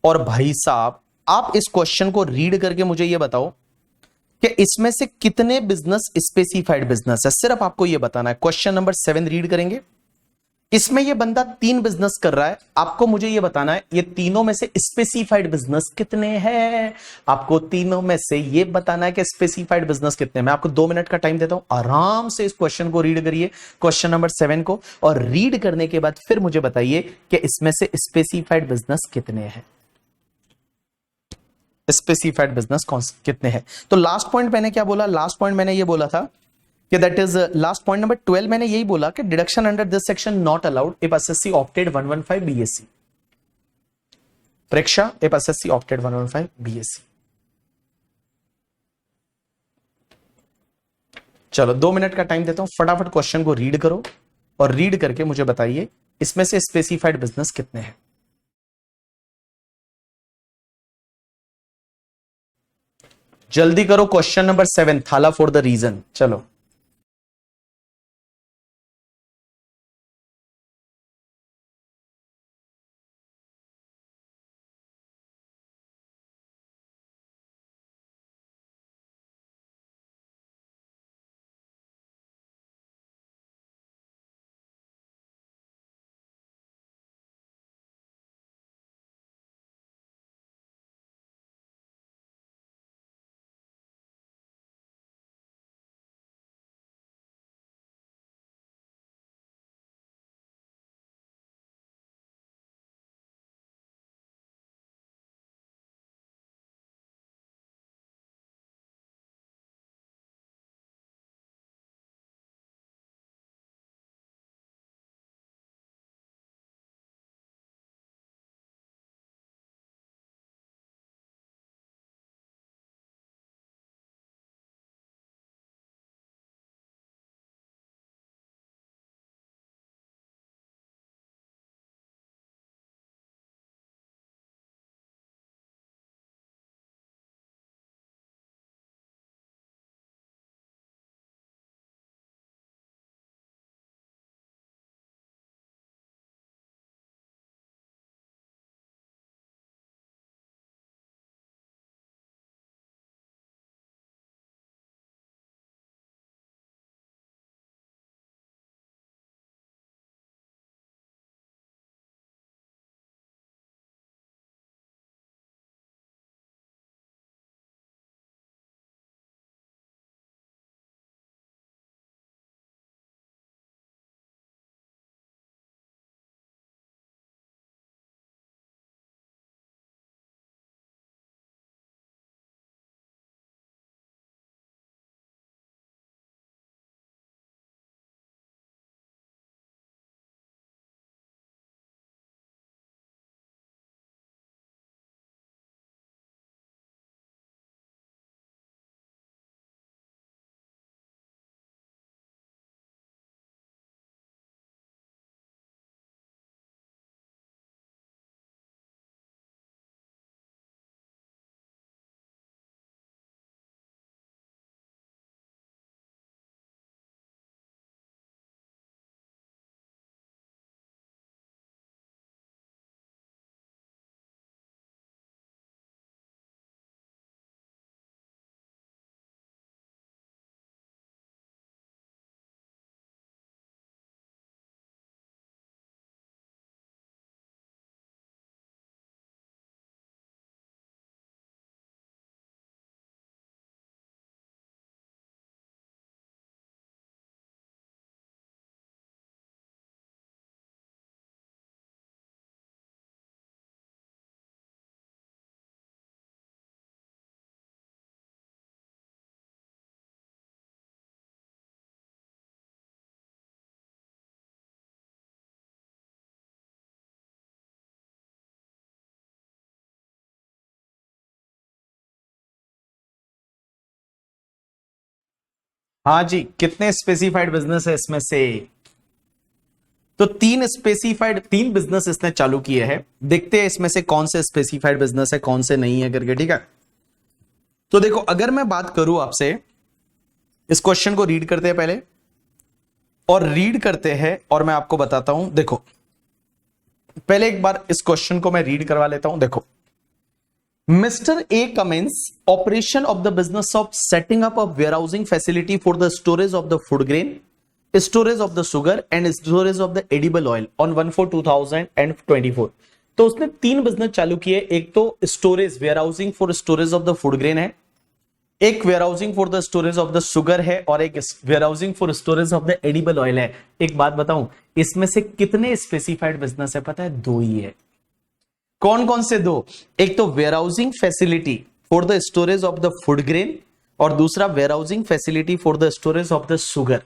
और भाई साहब आप इस क्वेश्चन को रीड करके मुझे यह बताओ कि इसमें से कितने बिजनेस स्पेसिफाइड बिजनेस है, सिर्फ आपको यह बताना है। क्वेश्चन नंबर 7 रीड करेंगे, इसमें यह बंदा 3 बिजनेस कर रहा है, आपको मुझे यह बताना है ये तीनों में से स्पेसिफाइड बिजनेस कितने हैं, आपको तीनों में से यह बताना है कि स्पेसिफाइड बिजनेस कितने हैं। मैं आपको 2 मिनट का टाइम देता हूं, आराम से इस क्वेश्चन को रीड करिए, क्वेश्चन नंबर 7 को, और रीड करने के बाद फिर मुझे बताइए कि इसमें से स्पेसिफाइड बिजनेस कितने हैं, स्पेसिफाइड बिजनेस कौन कितने हैं। तो लास्ट पॉइंट मैंने क्या बोला, लास्ट पॉइंट मैंने ये बोला था कि that is last point number 12, मैंने यही बोला कि deduction under this section not allowed if SSC opted 115 BSc. Preksha, if SSC opted 115 BSc. चलो 2 मिनट का टाइम देता हूं, फटाफट क्वेश्चन को रीड करो और रीड करके मुझे बताइए इसमें से स्पेसिफाइड बिजनेस कितने हैं। जल्दी करो, क्वेश्चन नंबर 7, थाला फॉर द रीजन। चलो हाँ जी, कितने स्पेसिफाइड बिजनेस है इसमें से? तो तीन बिजनेस इसने चालू किए हैं। देखते हैं इसमें से कौन से स्पेसिफाइड बिजनेस है, कौन से नहीं है करके, ठीक है। तो देखो, अगर मैं बात करूं आपसे, इस क्वेश्चन को रीड करते हैं पहले, और रीड करते हैं और मैं आपको बताता हूं। देखो, पहले एक बार इस क्वेश्चन को मैं रीड करवा लेता हूं। देखो, mister A commence operation of the business of setting up a warehousing facility for the storage of the food grain, storage of the sugar and storage of the edible oil on 1/4/2024। तो उसने तीन business चालू किए। एक तो storage, warehousing for storage of the food grain है, एक warehousing for the storage of the sugar है, और एक warehousing for storage of the edible oil है। एक बात बताऊं, इसमें से कितने स्पेसिफाइड बिजनेस है पता है? दो ही है। कौन कौन से दो? एक तो warehousing facility for the storage of the food grain, और दूसरा warehousing facility for the storage of the sugar.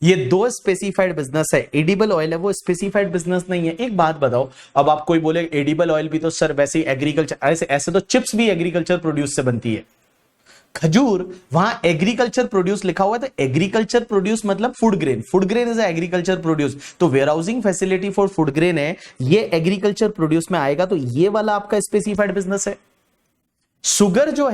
ये दो स्पेसिफाइड बिजनेस है। एडिबल ऑयल है वो स्पेसिफाइड बिजनेस नहीं है। एक बात बताओ, अब आप कोई बोले एडिबल ऑयल भी तो सर वैसे ही एग्रीकल्चर, ऐसे तो चिप्स भी एग्रीकल्चर प्रोड्यूस से बनती है। खजूर, वहां एग्रीकल्चर प्रोड्यूस लिखा हुआ है, तो एग्रीकल्चर प्रोड्यूस मतलब food grain, food grain is agriculture produce. तो warehousing facility for food grain है, ये एग्रीकल्चर प्रोड्यूस में आएगा, तो ये वाला आपका स्पेसिफाइड बिजनेस है। शुगर जो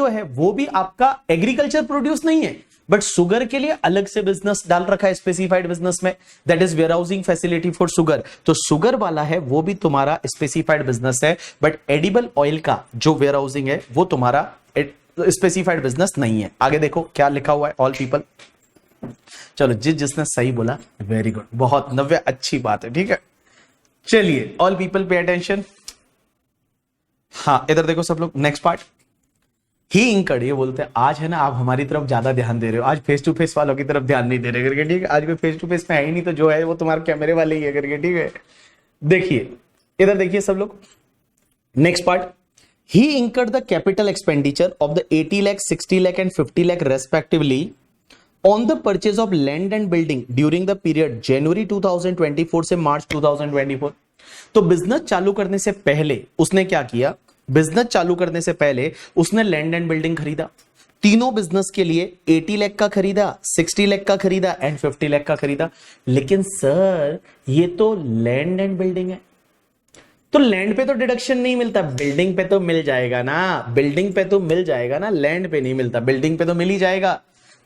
है वो भी आपका एग्रीकल्चर प्रोड्यूस नहीं है, बट शुगर के लिए अलग से बिजनेस डाल रखा है स्पेसिफाइड बिजनेस में, that is warehousing facility for sugar. तो शुगर वाला है वो भी तुम्हारा स्पेसिफाइड बिजनेस है, बट एडिबल ऑयल का जो वेयरहाउसिंग है वो तुम्हारा स्पेसिफाइड बिजनेस नहीं है। आगे देखो क्या लिखा हुआ है, ऑल पीपल। चलो, जिसने सही बोला वेरी गुड, बहुत, 90, अच्छी बात है, ठीक है। चलिए, ऑल पीपल पे अटेंशन। हाँ, इधर देखो सब लोग, नेक्स्ट पार्ट। ही इंकर्ड, ये बोलते हैं आज है ना आप हमारी तरफ ज्यादा ध्यान दे रहे हो, आज फेस टू फेस वालों की तरफ ध्यान नहीं दे रहे करके, ठीक है। आज कोई फेस टू फेस में है ही नहीं, तो जो है वो तुम्हारे कैमरे वाले ही है करके, ठीक है। देखिए, इधर देखिए सब लोग, next part. He incurred the capital expenditure of the 80 lakh, 60 lakh and 50 lakh respectively on the purchase of land and building during the period January 2024 से March 2024। तो बिजनेस चालू करने से पहले उसने क्या किया? बिजनेस चालू करने से पहले उसने लैंड एंड बिल्डिंग खरीदा। तीनों बिजनेस के लिए 80 लाख का खरीदा, 60 लाख का खरीदा एंड 50 लाख का खरीदा। लेकिन सर ये तो लैंड एंड बिल्डिंग है, तो लैंड पे तो डिडक्शन नहीं मिलता, बिल्डिंग पे तो मिल जाएगा ना, बिल्डिंग पे तो मिल जाएगा ना, लैंड पे नहीं मिलता, बिल्डिंग पे तो मिल ही जाएगा।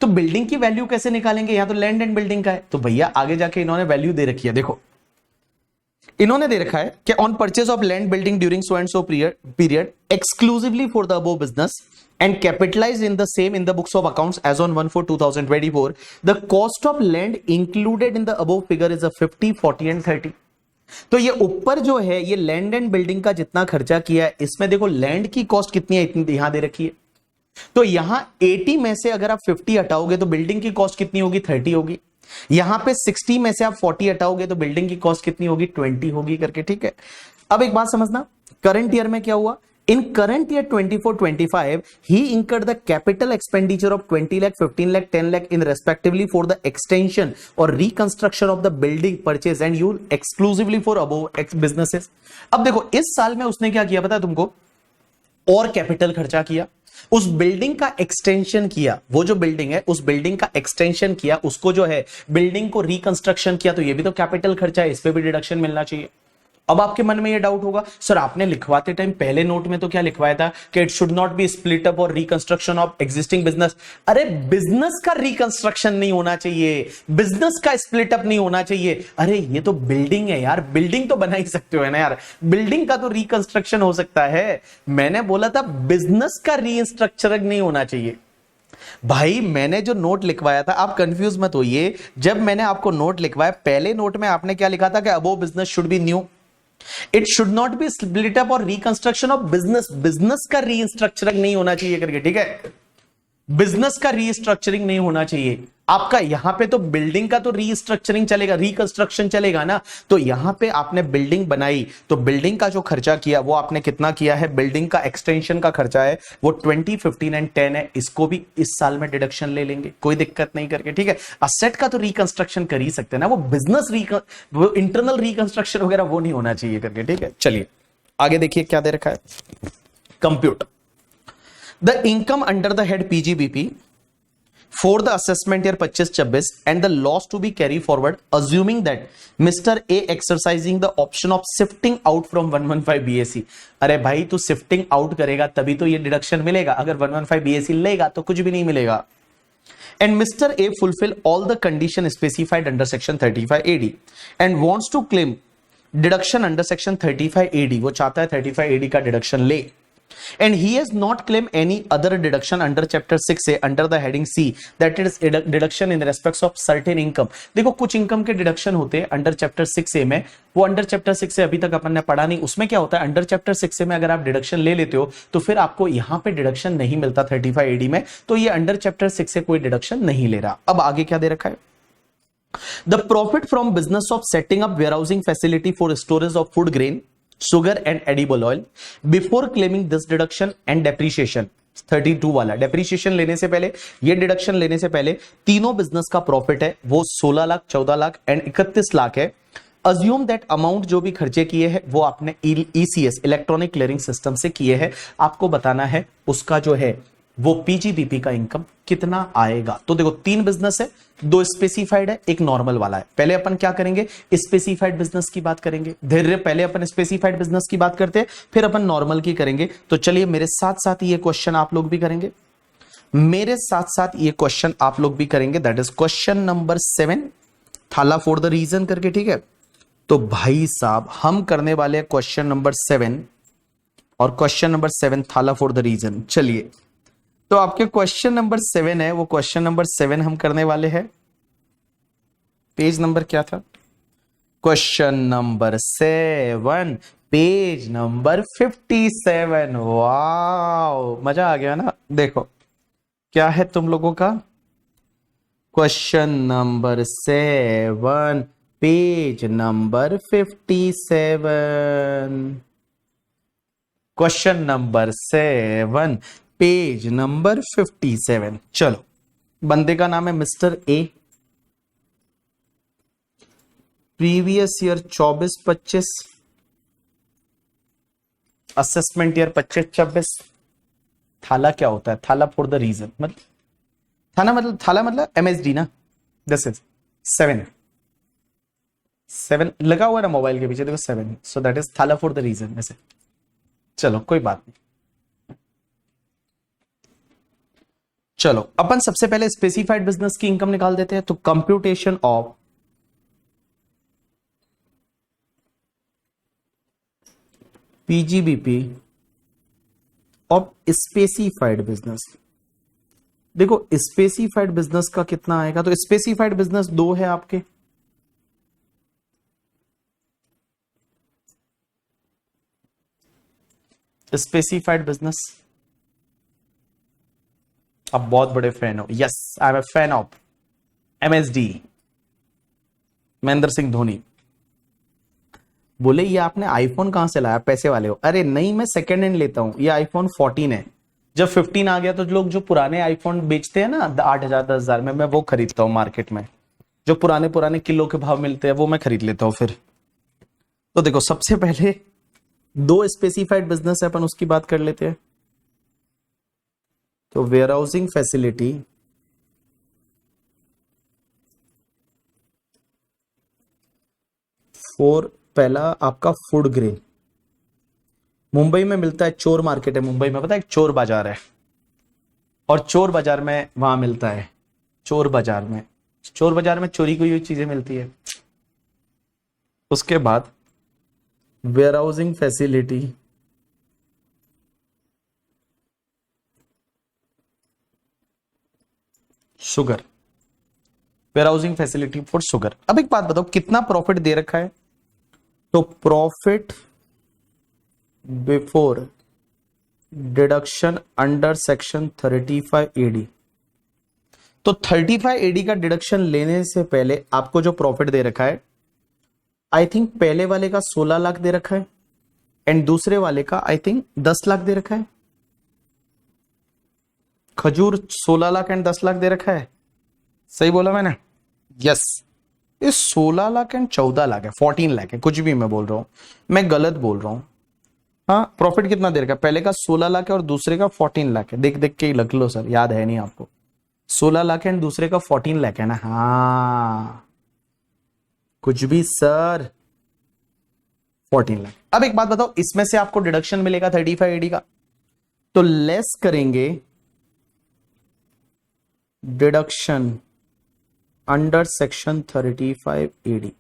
तो बिल्डिंग की वैल्यू कैसे निकालेंगे? यहां तो लैंड एंड बिल्डिंग का है, तो भैया आगे जाके इन्होंने वैल्यू दे रखी है। देखो, इन्होंने दे रखा है कि on purchase of land building during so and so period exclusively for the above business and capitalized in the same in the books of accounts as on 1/4/2024, the cost of land included in the above figure is a 50, 40 and 30। तो ये ऊपर जो है ये land and building का जितना खर्चा किया है, इसमें देखो लैंड की कॉस्ट कितनी है, इतनी यहां दे रखी है। तो यहां 80 में से अगर आप 50 हटाओगे तो बिल्डिंग की कॉस्ट कितनी होगी? 30 होगी। यहां पे 60 में से आप 40 हटाओगे तो बिल्डिंग की कॉस्ट कितनी होगी? 20 होगी करके, ठीक है। अब एक बात समझना, करंट ईयर में क्या हुआ? In current year 24-25, he incurred the capital expenditure of 20 lakh, 15 lakh, 10 lakh in respectively for the extension or reconstruction of the building purchase and use exclusively for above businesses। अब देखो इस साल में उसने क्या किया पता है तुमको? और कैपिटल खर्चा किया, उस बिल्डिंग का एक्सटेंशन किया, वो जो बिल्डिंग है उस बिल्डिंग का एक्सटेंशन किया, उसको जो है बिल्डिंग को रिकंस्ट्रक्शन किया, तो ये भी तो कैपिटल खर्चा है, इस पे भी डिडक्शन मिलना चाहिए। अब आपके मन में ये डाउट होगा, सर आपने लिखवाते टाइम पहले नोट में तो क्या लिखवाया था कि it should not be split up और रिकंस्ट्रक्शन ऑफ एग्जिस्टिंग बिजनेस। अरे बिजनेस का रिकंस्ट्रक्शन नहीं होना चाहिए, बिजनेस का स्प्लिट अप नहीं होना चाहिए। अरे ये तो बिल्डिंग है यार, बिल्डिंग तो बना ही सकते हो ना यार, बिल्डिंग का तो रिकंस्ट्रक्शन हो सकता है। मैंने बोला था बिजनेस का रीस्ट्रक्चरिंग नहीं होना चाहिए। भाई मैंने जो नोट लिखवाया था, आप कंफ्यूज मत होइए, जब मैंने आपको नोट लिखवाया पहले नोट में आपने क्या लिखा था कि above business should be new, it should not be split up और रिकंस्ट्रक्शन ऑफ बिजनेस, बिजनेस का रीस्ट्रक्चरिंग नहीं होना चाहिए करके, ठीक है। बिजनेस का रीस्ट्रक्चरिंग नहीं होना चाहिए आपका। यहां पे तो बिल्डिंग का तो रीस्ट्रक्चरिंग चलेगा, रिकंस्ट्रक्शन चलेगा ना। तो यहां पे आपने बिल्डिंग बनाई, तो बिल्डिंग का जो खर्चा किया वो आपने कितना किया है? बिल्डिंग का एक्सटेंशन का खर्चा है वो 20, 15 एंड 10 है, इसको भी इस साल में डिडक्शन ले लेंगे, कोई दिक्कत नहीं करके, ठीक है। असेट का तो रिकंस्ट्रक्शन कर ही सकते हैं ना, वो बिजनेस वो इंटरनल रिकंस्ट्रक्शन वगैरह वो नहीं होना चाहिए करके, ठीक है। चलिए आगे देखिए क्या दे रखा है, compute the income under the head PGBP for the assessment year 25-26 and the loss to be carry forward assuming that Mr. A exercising the option of shifting out from 115 BAC। अरे भाई तू shifting out करेगा तभी तो ये deduction मिलेगा, अगर 115 BAC लेगा तो कुछ भी नहीं मिलेगा। And Mr. A fulfill all the condition specified under section 35 AD and wants to claim deduction under section 35 AD, वो चाहता है 35 AD का डिडक्शन ले। And he has not claimed any other deduction under chapter 6A under the heading C, that is deduction in respect of certain income। देखो कुछ income के deduction होते हैं अंडर चैप्टर 6A में, वो अंडर चैप्टर 6A अभी तक अपन ने पढ़ा नहीं। उसमें क्या होता है, अंडर चैप्टर 6A में अगर आप डिडक्शन ले लेते हो तो फिर आपको यहां पे डिडक्शन नहीं मिलता 35 AD में, तो ये अंडर चैप्टर 6 से कोई डिडक्शन नहीं ले रहा। अब आगे क्या दे रखा है, the profit from business of setting up warehousing facility for storage of food grain, sugar and edible oil before claiming this deduction and depreciation। 32 वाला डेप्रीशिएशन लेने से पहले, ये डिडक्शन लेने से पहले तीनों बिजनेस का प्रॉफिट है वो 16 लाख, 14 लाख एंड 31 लाख है। अज्यूम दैट अमाउंट जो भी खर्चे किए हैं वो आपने ईसीएस इलेक्ट्रॉनिक क्लियरिंग सिस्टम से किए हैं, आपको बताना है उसका जो है वो पीजीबीपी का इनकम कितना आएगा। तो देखो तीन बिजनेस है, दो स्पेसिफाइड है, एक नॉर्मल वाला है। पहले अपन क्या करेंगे, स्पेसिफाइड बिजनेस की बात करेंगे। धैर्य, पहले अपन स्पेसिफाइड बिजनेस की बात करते हैं फिर अपन नॉर्मल की करेंगे। तो चलिए मेरे साथ साथ ये क्वेश्चन आप लोग भी करेंगे, मेरे साथ साथ ये क्वेश्चन आप लोग भी करेंगे। दैट इज क्वेश्चन नंबर 7 थाला फॉर द रीजन करके, ठीक है। तो भाई साहब हम करने वाले हैं क्वेश्चन नंबर 7 और क्वेश्चन नंबर 7 थाला फॉर द रीजन। चलिए तो आपके क्वेश्चन नंबर 7 है, वो क्वेश्चन नंबर 7 हम करने वाले हैं। पेज नंबर क्या था, question number 7 page number 57। Wow मजा आ गया ना। देखो क्या है तुम लोगों का, question number 7 page number 57, question number 7 page number 57। चलो बंदे का नाम है mister A, previous year 24-25, assessment year 25-26। थाला क्या होता है, थाला फॉर द रीजन मतलब थाला मतलब एमएसडी ना। दिस इज 7 लगा हुआ है ना मोबाइल के पीछे, देखो 7, सो दैट इज थाला फॉर द रीजन ऐसे। चलो कोई बात नहीं, चलो अपन सबसे पहले स्पेसिफाइड बिजनेस की इनकम निकाल देते हैं। तो computation of PGBP of specified business. देखो स्पेसिफाइड बिजनेस का कितना आएगा, तो स्पेसिफाइड बिजनेस 2 है आपके, स्पेसिफाइड बिजनेस। आप बहुत बड़े फैन हो, yes I am a fan of MSD, Mahendra Singh Dhoni. बोले ये आपने आईफोन कहां से लाया, पैसे वाले हो। अरे नहीं, मैं सेकेंड हैंड लेता हूं, ये आईफोन 14 है। जब 15 आ गया तो लोग जो पुराने आईफोन बेचते हैं ना 8,000 10,000 में, मैं वो खरीदता हूं मार्केट में। जो पुराने किलो के भाव मिलते हैं वो मैं खरीद लेता हूं फिर। तो देखो सबसे पहले 2 स्पेसिफाइड बिजनेस है, अपन उसकी बात कर लेते हैं। तो वेयरहाउसिंग फैसिलिटी फॉर, पहला आपका फूड ग्रेन, मुंबई में मिलता है, चोर मार्केट है मुंबई में, पता है एक चोर बाजार है, और चोर बाजार में वहां मिलता है, चोर बाजार में चोरी की हुई चीजें मिलती है। उसके बाद warehousing facility sugar, warehousing facility for sugar. अब एक बात बताओ कितना प्रॉफिट दे रखा है, तो profit before deduction under section 35 AD. तो 35 एडी का डिडक्शन लेने से पहले आपको जो प्रॉफिट दे रखा है, आई थिंक पहले वाले का 16 लाख दे रखा है एंड दूसरे वाले का आई थिंक 10 लाख दे रखा है। खजूर 16 लाख एंड 10 लाख दे रखा है, सही बोला मैंने, यस। ये 16 लाख एंड 14 लाख है, 14 लाख है, कुछ भी मैं बोल रहा हूं, मैं गलत बोल रहा हूं। हाँ प्रॉफिट कितना दे रखा है, पहले का 16 लाख है और दूसरे का 14 लाख है। देख देख के ही लग लो सर, याद है नहीं आपको। 16 लाख एंड दूसरे का 14 लाख है ना। हाँ कुछ भी सर, 14 लाख। अब एक बात बताओ, इसमें से आपको डिडक्शन मिलेगा 35 एडी का, तो लेस करेंगे डिडक्शन अंडर सेक्शन 35 एडी,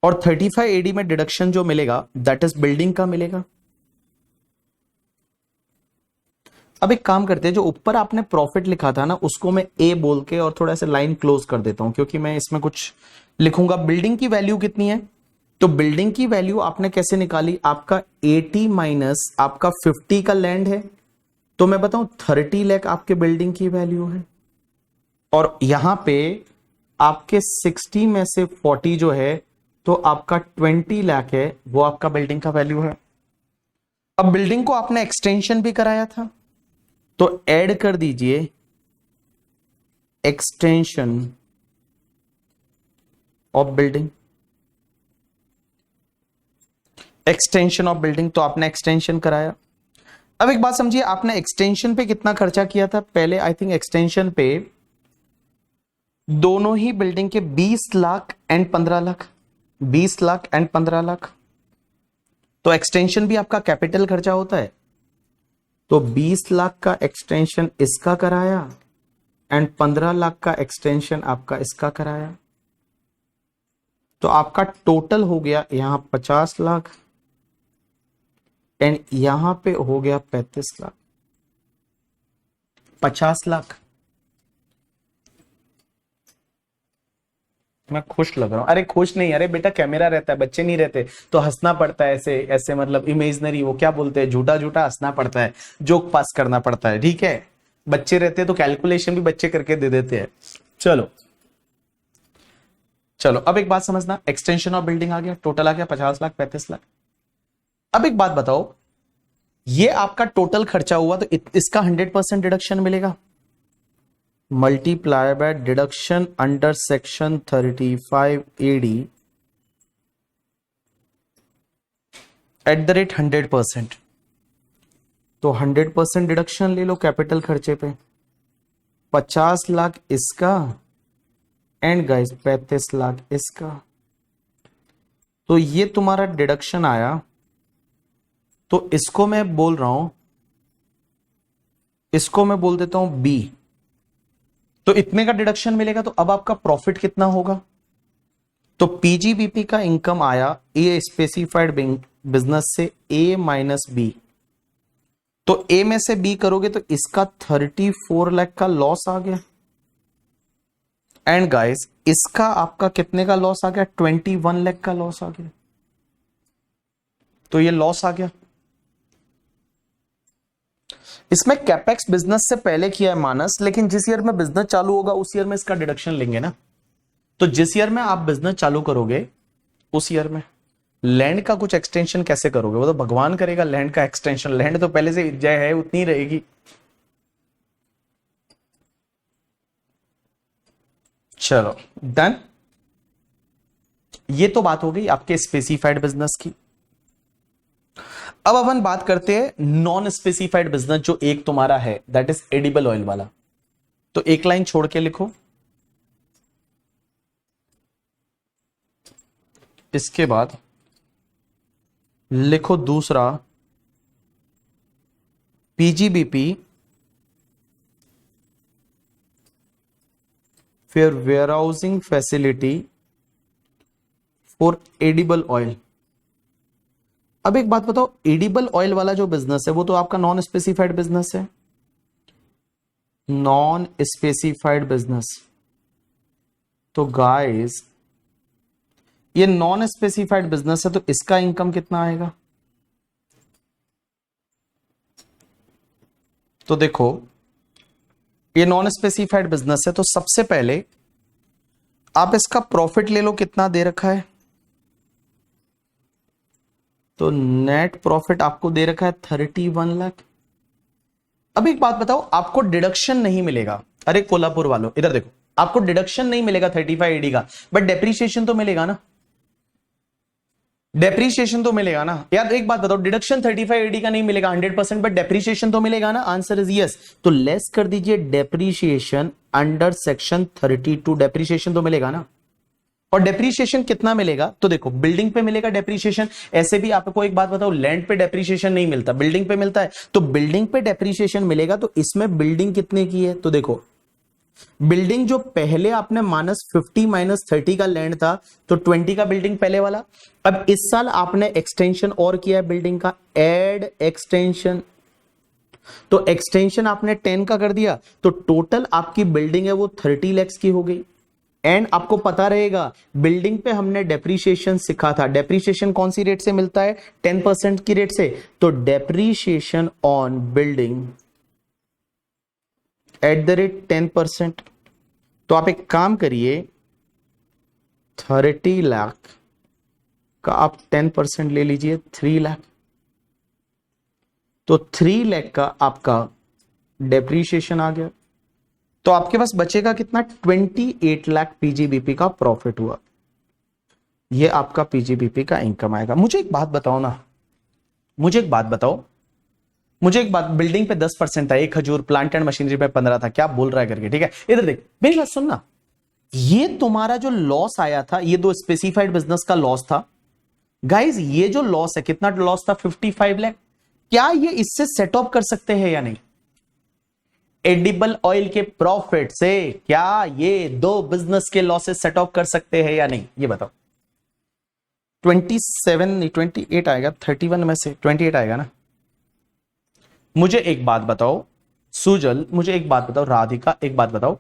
और 35 एडी में डिडक्शन जो मिलेगा दैट इज बिल्डिंग का मिलेगा। अब एक काम करते हैं, जो ऊपर आपने प्रॉफिट लिखा था ना उसको मैं ए बोल के और थोड़ा सा लाइन क्लोज कर देता हूं, क्योंकि मैं इसमें कुछ लिखूंगा। बिल्डिंग की वैल्यू कितनी है, तो बिल्डिंग की वैल्यू आपने कैसे निकाली, आपका 80 माइनस आपका 50 का लैंड है, तो मैं बताऊं 30 लाख आपके बिल्डिंग की वैल्यू है, और यहां पे आपके 60 में से 40 जो है तो आपका 20 लाख है, वो आपका बिल्डिंग का वैल्यू है। अब बिल्डिंग को आपने एक्सटेंशन भी कराया था, तो ऐड कर दीजिए extension of building, extension of building, तो आपने एक्सटेंशन कराया। अब एक बात समझिए, आपने एक्सटेंशन पे कितना खर्चा किया था पहले, आई थिंक एक्सटेंशन पे दोनों ही बिल्डिंग के 20 लाख एंड 15 लाख, 20 लाख एंड 15 लाख, तो एक्सटेंशन भी आपका कैपिटल खर्चा होता है, तो 20 लाख का एक्सटेंशन इसका कराया एंड 15 लाख का एक्सटेंशन आपका इसका कराया, तो आपका टोटल हो गया यहां 50 लाख एंड यहां पे हो गया 35 लाख। 50 लाख मैं खुश लग रहा हूं, अरे खुश नहीं, अरे बेटा कैमरा रहता है, बच्चे नहीं रहते तो हंसना पड़ता है, ऐसे ऐसे मतलब इमेजनरी, वो क्या बोलते हैं, झूठा झूठा हंसना पड़ता है, जोक पास करना पड़ता है, ठीक है। बच्चे रहते हैं तो कैलकुलेशन भी बच्चे करके दे देते हैं। चलो चलो, अब एक बात समझना, एक्सटेंशन ऑफ बिल्डिंग आ गया, टोटल आ गया 50 लाख 35 लाख। अब एक बात बताओ, ये आपका टोटल खर्चा हुआ, तो इसका 100% डिडक्शन मिलेगा, multiply by deduction under section 35 AD at the rate 100%, तो 100% डिडक्शन ले लो कैपिटल खर्चे पे, 50 लाख इसका एंड गाइस 35 लाख इसका, तो ये तुम्हारा डिडक्शन आया। तो इसको मैं बोल रहा हूं, इसको मैं बोल देता हूं बी, तो इतने का डिडक्शन मिलेगा, तो अब आपका प्रॉफिट कितना होगा, तो पीजीबीपी का इनकम आया ए स्पेसिफाइड बिजनेस से ए माइनस बी, तो ए में से बी करोगे तो इसका 34 लाख का लॉस आ गया, एंड गाइस इसका आपका कितने का लॉस आ गया, 21 लाख का लॉस आ गया, तो ये लॉस आ गया। इसमें कैपेक्स बिजनेस से पहले किया है मानस, लेकिन जिस ईयर में बिजनेस चालू होगा उस ईयर में इसका डिडक्शन लेंगे ना, तो जिस ईयर में आप बिजनेस चालू करोगे उस ईयर में लैंड का कुछ एक्सटेंशन कैसे करोगे, वो तो भगवान करेगा लैंड का एक्सटेंशन, लैंड तो पहले से जय है उतनी रहेगी। चलो डन, ये तो बात हो गई आपके स्पेसिफाइड बिजनेस की। अब अपन बात करते हैं नॉन स्पेसिफाइड बिजनेस, जो एक तुम्हारा है दैट इज एडिबल ऑयल वाला, तो एक लाइन छोड़ के लिखो, इसके बाद लिखो दूसरा पीजीबीपी, फिर warehousing facility for edible oil. अब एक बात बताओ, एडिबल ऑयल वाला जो बिजनेस है वो तो आपका नॉन स्पेसिफाइड बिजनेस है, नॉन स्पेसिफाइड बिजनेस, तो गाइस ये नॉन स्पेसिफाइड बिजनेस है, तो इसका इनकम कितना आएगा, तो देखो ये नॉन स्पेसिफाइड बिजनेस है, तो सबसे पहले आप इसका प्रॉफिट ले लो, कितना दे रखा है, तो नेट प्रॉफिट आपको दे रखा है 31 लाख। अब एक बात बताओ, आपको डिडक्शन नहीं मिलेगा, अरे कोल्हापुर वालों इधर देखो, आपको डिडक्शन नहीं मिलेगा 35 एडी का, बट डेप्रीशिएशन तो मिलेगा ना, डेप्रीशिएशन तो मिलेगा ना यार। एक बात बताओ, डिडक्शन 35 AD का नहीं मिलेगा 100%, बट डेप्रीशिएशन तो मिलेगा ना। Answer is yes. तो लेस कर दीजिए डेप्रीशिएशन अंडर सेक्शन 32, डेप्रीशिएशन तो मिलेगा ना। और डेप्रीशिएशन कितना मिलेगा, तो देखो बिल्डिंग पे मिलेगा डेप्रीशिएशन। ऐसे भी आपको एक बात बताओ, लैंड पे डेप्रीशिएशन नहीं मिलता, बिल्डिंग पे मिलता है। तो बिल्डिंग पे डेप्रीशिएशन मिलेगा, तो इसमें बिल्डिंग कितने की है, तो देखो बिल्डिंग जो पहले आपने -50 - 30 का लैंड था, तो 20 का बिल्डिंग पहले वाला। अब इस साल आपने एक्सटेंशन और किया है बिल्डिंग का, एड एक्सटेंशन, तो एक्सटेंशन आपने 10 का कर दिया, तो टोटल आपकी बिल्डिंग है वो 30 lakhs की हो गई। एंड आपको पता रहेगा बिल्डिंग पे हमने डेप्रीशिएशन सीखा था, डेप्रीशिएशन कौन सी रेट से मिलता है, 10% की रेट से। तो depreciation on building at the rate 10%। तो आप एक काम करिए, 30 लाख का आप 10% ले लीजिए, 3 लाख। तो 3 लाख का आपका डेप्रीशिएशन आ गया। तो आपके पास बचेगा कितना, 28 लाख पीजीबीपी का प्रॉफिट हुआ। ये आपका पीजीबीपी का इनकम आएगा। मुझे एक बात बताओ ना, मुझे एक बात बताओ, मुझे एक बात, बिल्डिंग पे 10% था, एक खजूर, प्लांट एंड मशीनरी पे 15 था, क्या बोल रहा है करके, ठीक है। इधर देख मेरी बात सुनना, ये तुम्हारा जो लॉस आया था, ये दो स्पेसिफाइड बिजनेस का लॉस था गाइज। ये जो लॉस है, कितना लॉस था, 55 लाख। क्या ये इससे सेट ऑफ कर सकते हैं या नहीं, एडिबल ऑयल के प्रॉफिट से क्या ये दो बिजनेस के लॉसेस सेट ऑफ कर सकते हैं या नहीं, ये बताओ। 28 आएगा, 31 में से 28 आएगा ना। मुझे एक बात बताओ सुजल, मुझे एक बात बताओ राधिका, एक बात बताओ,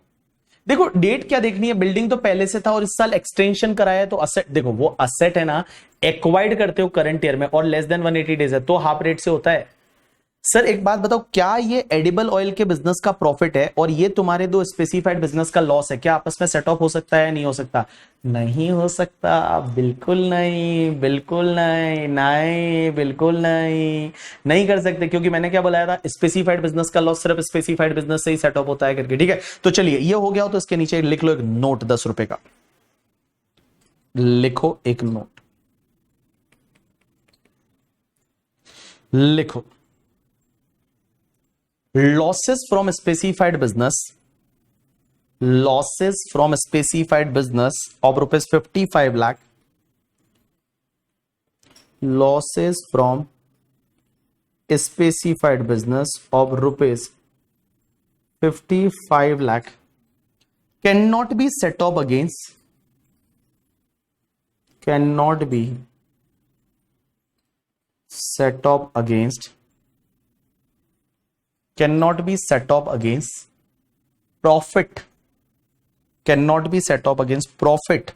देखो डेट क्या देखनी है, बिल्डिंग तो पहले से था और इस साल एक्सटेंशन कराया है, तो असेट, देखो वो असेट है ना, एक्वायर्ड करते हो करंट ईयर में और लेस देन 180 डेज है, तो हाफ रेट से होता है। सर एक बात बताओ, क्या ये एडिबल ऑयल के बिजनेस का प्रॉफिट है और ये तुम्हारे दो स्पेसिफाइड बिजनेस का लॉस है, क्या आपस में सेट ऑफ हो सकता है, नहीं हो सकता, नहीं हो सकता, बिल्कुल नहीं, बिल्कुल नहीं, नहीं बिल्कुल नहीं, नहीं कर सकते, क्योंकि मैंने क्या बताया था, स्पेसिफाइड बिजनेस का लॉस सिर्फ स्पेसिफाइड बिजनेस से ही सेट ऑफ होता है करके, ठीक है। तो चलिए ये हो गया हो, तो इसके नीचे लिख लो एक नोट, 10 रुपए का लिखो, एक नोट लिखो, losses from specified business, losses from specified business of rupees 55 lakh, losses from specified business of rupees 55 lakh cannot be set off against, cannot be set off against, cannot be set off against profit, cannot be set off against profit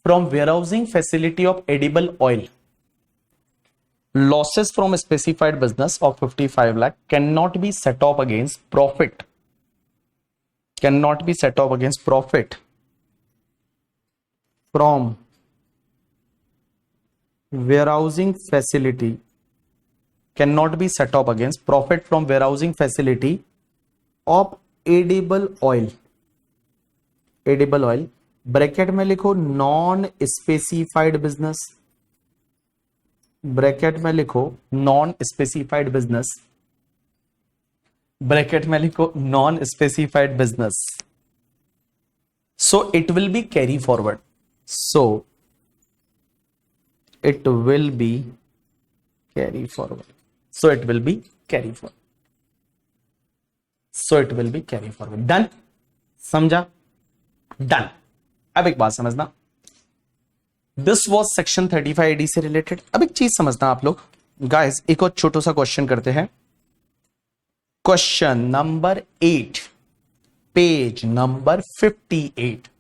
from warehousing facility of edible oil. Losses from a specified business of 55 lakh cannot be set off against profit, cannot be set off against profit from warehousing facility, cannot be set off against profit from warehousing facility of edible oil, edible oil, bracket में लिखो non specified business, bracket में लिखो non specified business, bracket में लिखो non specified business, so it will be carry forward, so it will be carry forward, so it will be carry forward, so it will be carry forward, done, समझा, done। अब एक बात समझना, this was section 35 AD से related. अब एक चीज समझना आप लोग गाइस, एक और छोटा सा क्वेश्चन करते हैं, क्वेश्चन नंबर 8 पेज नंबर 58,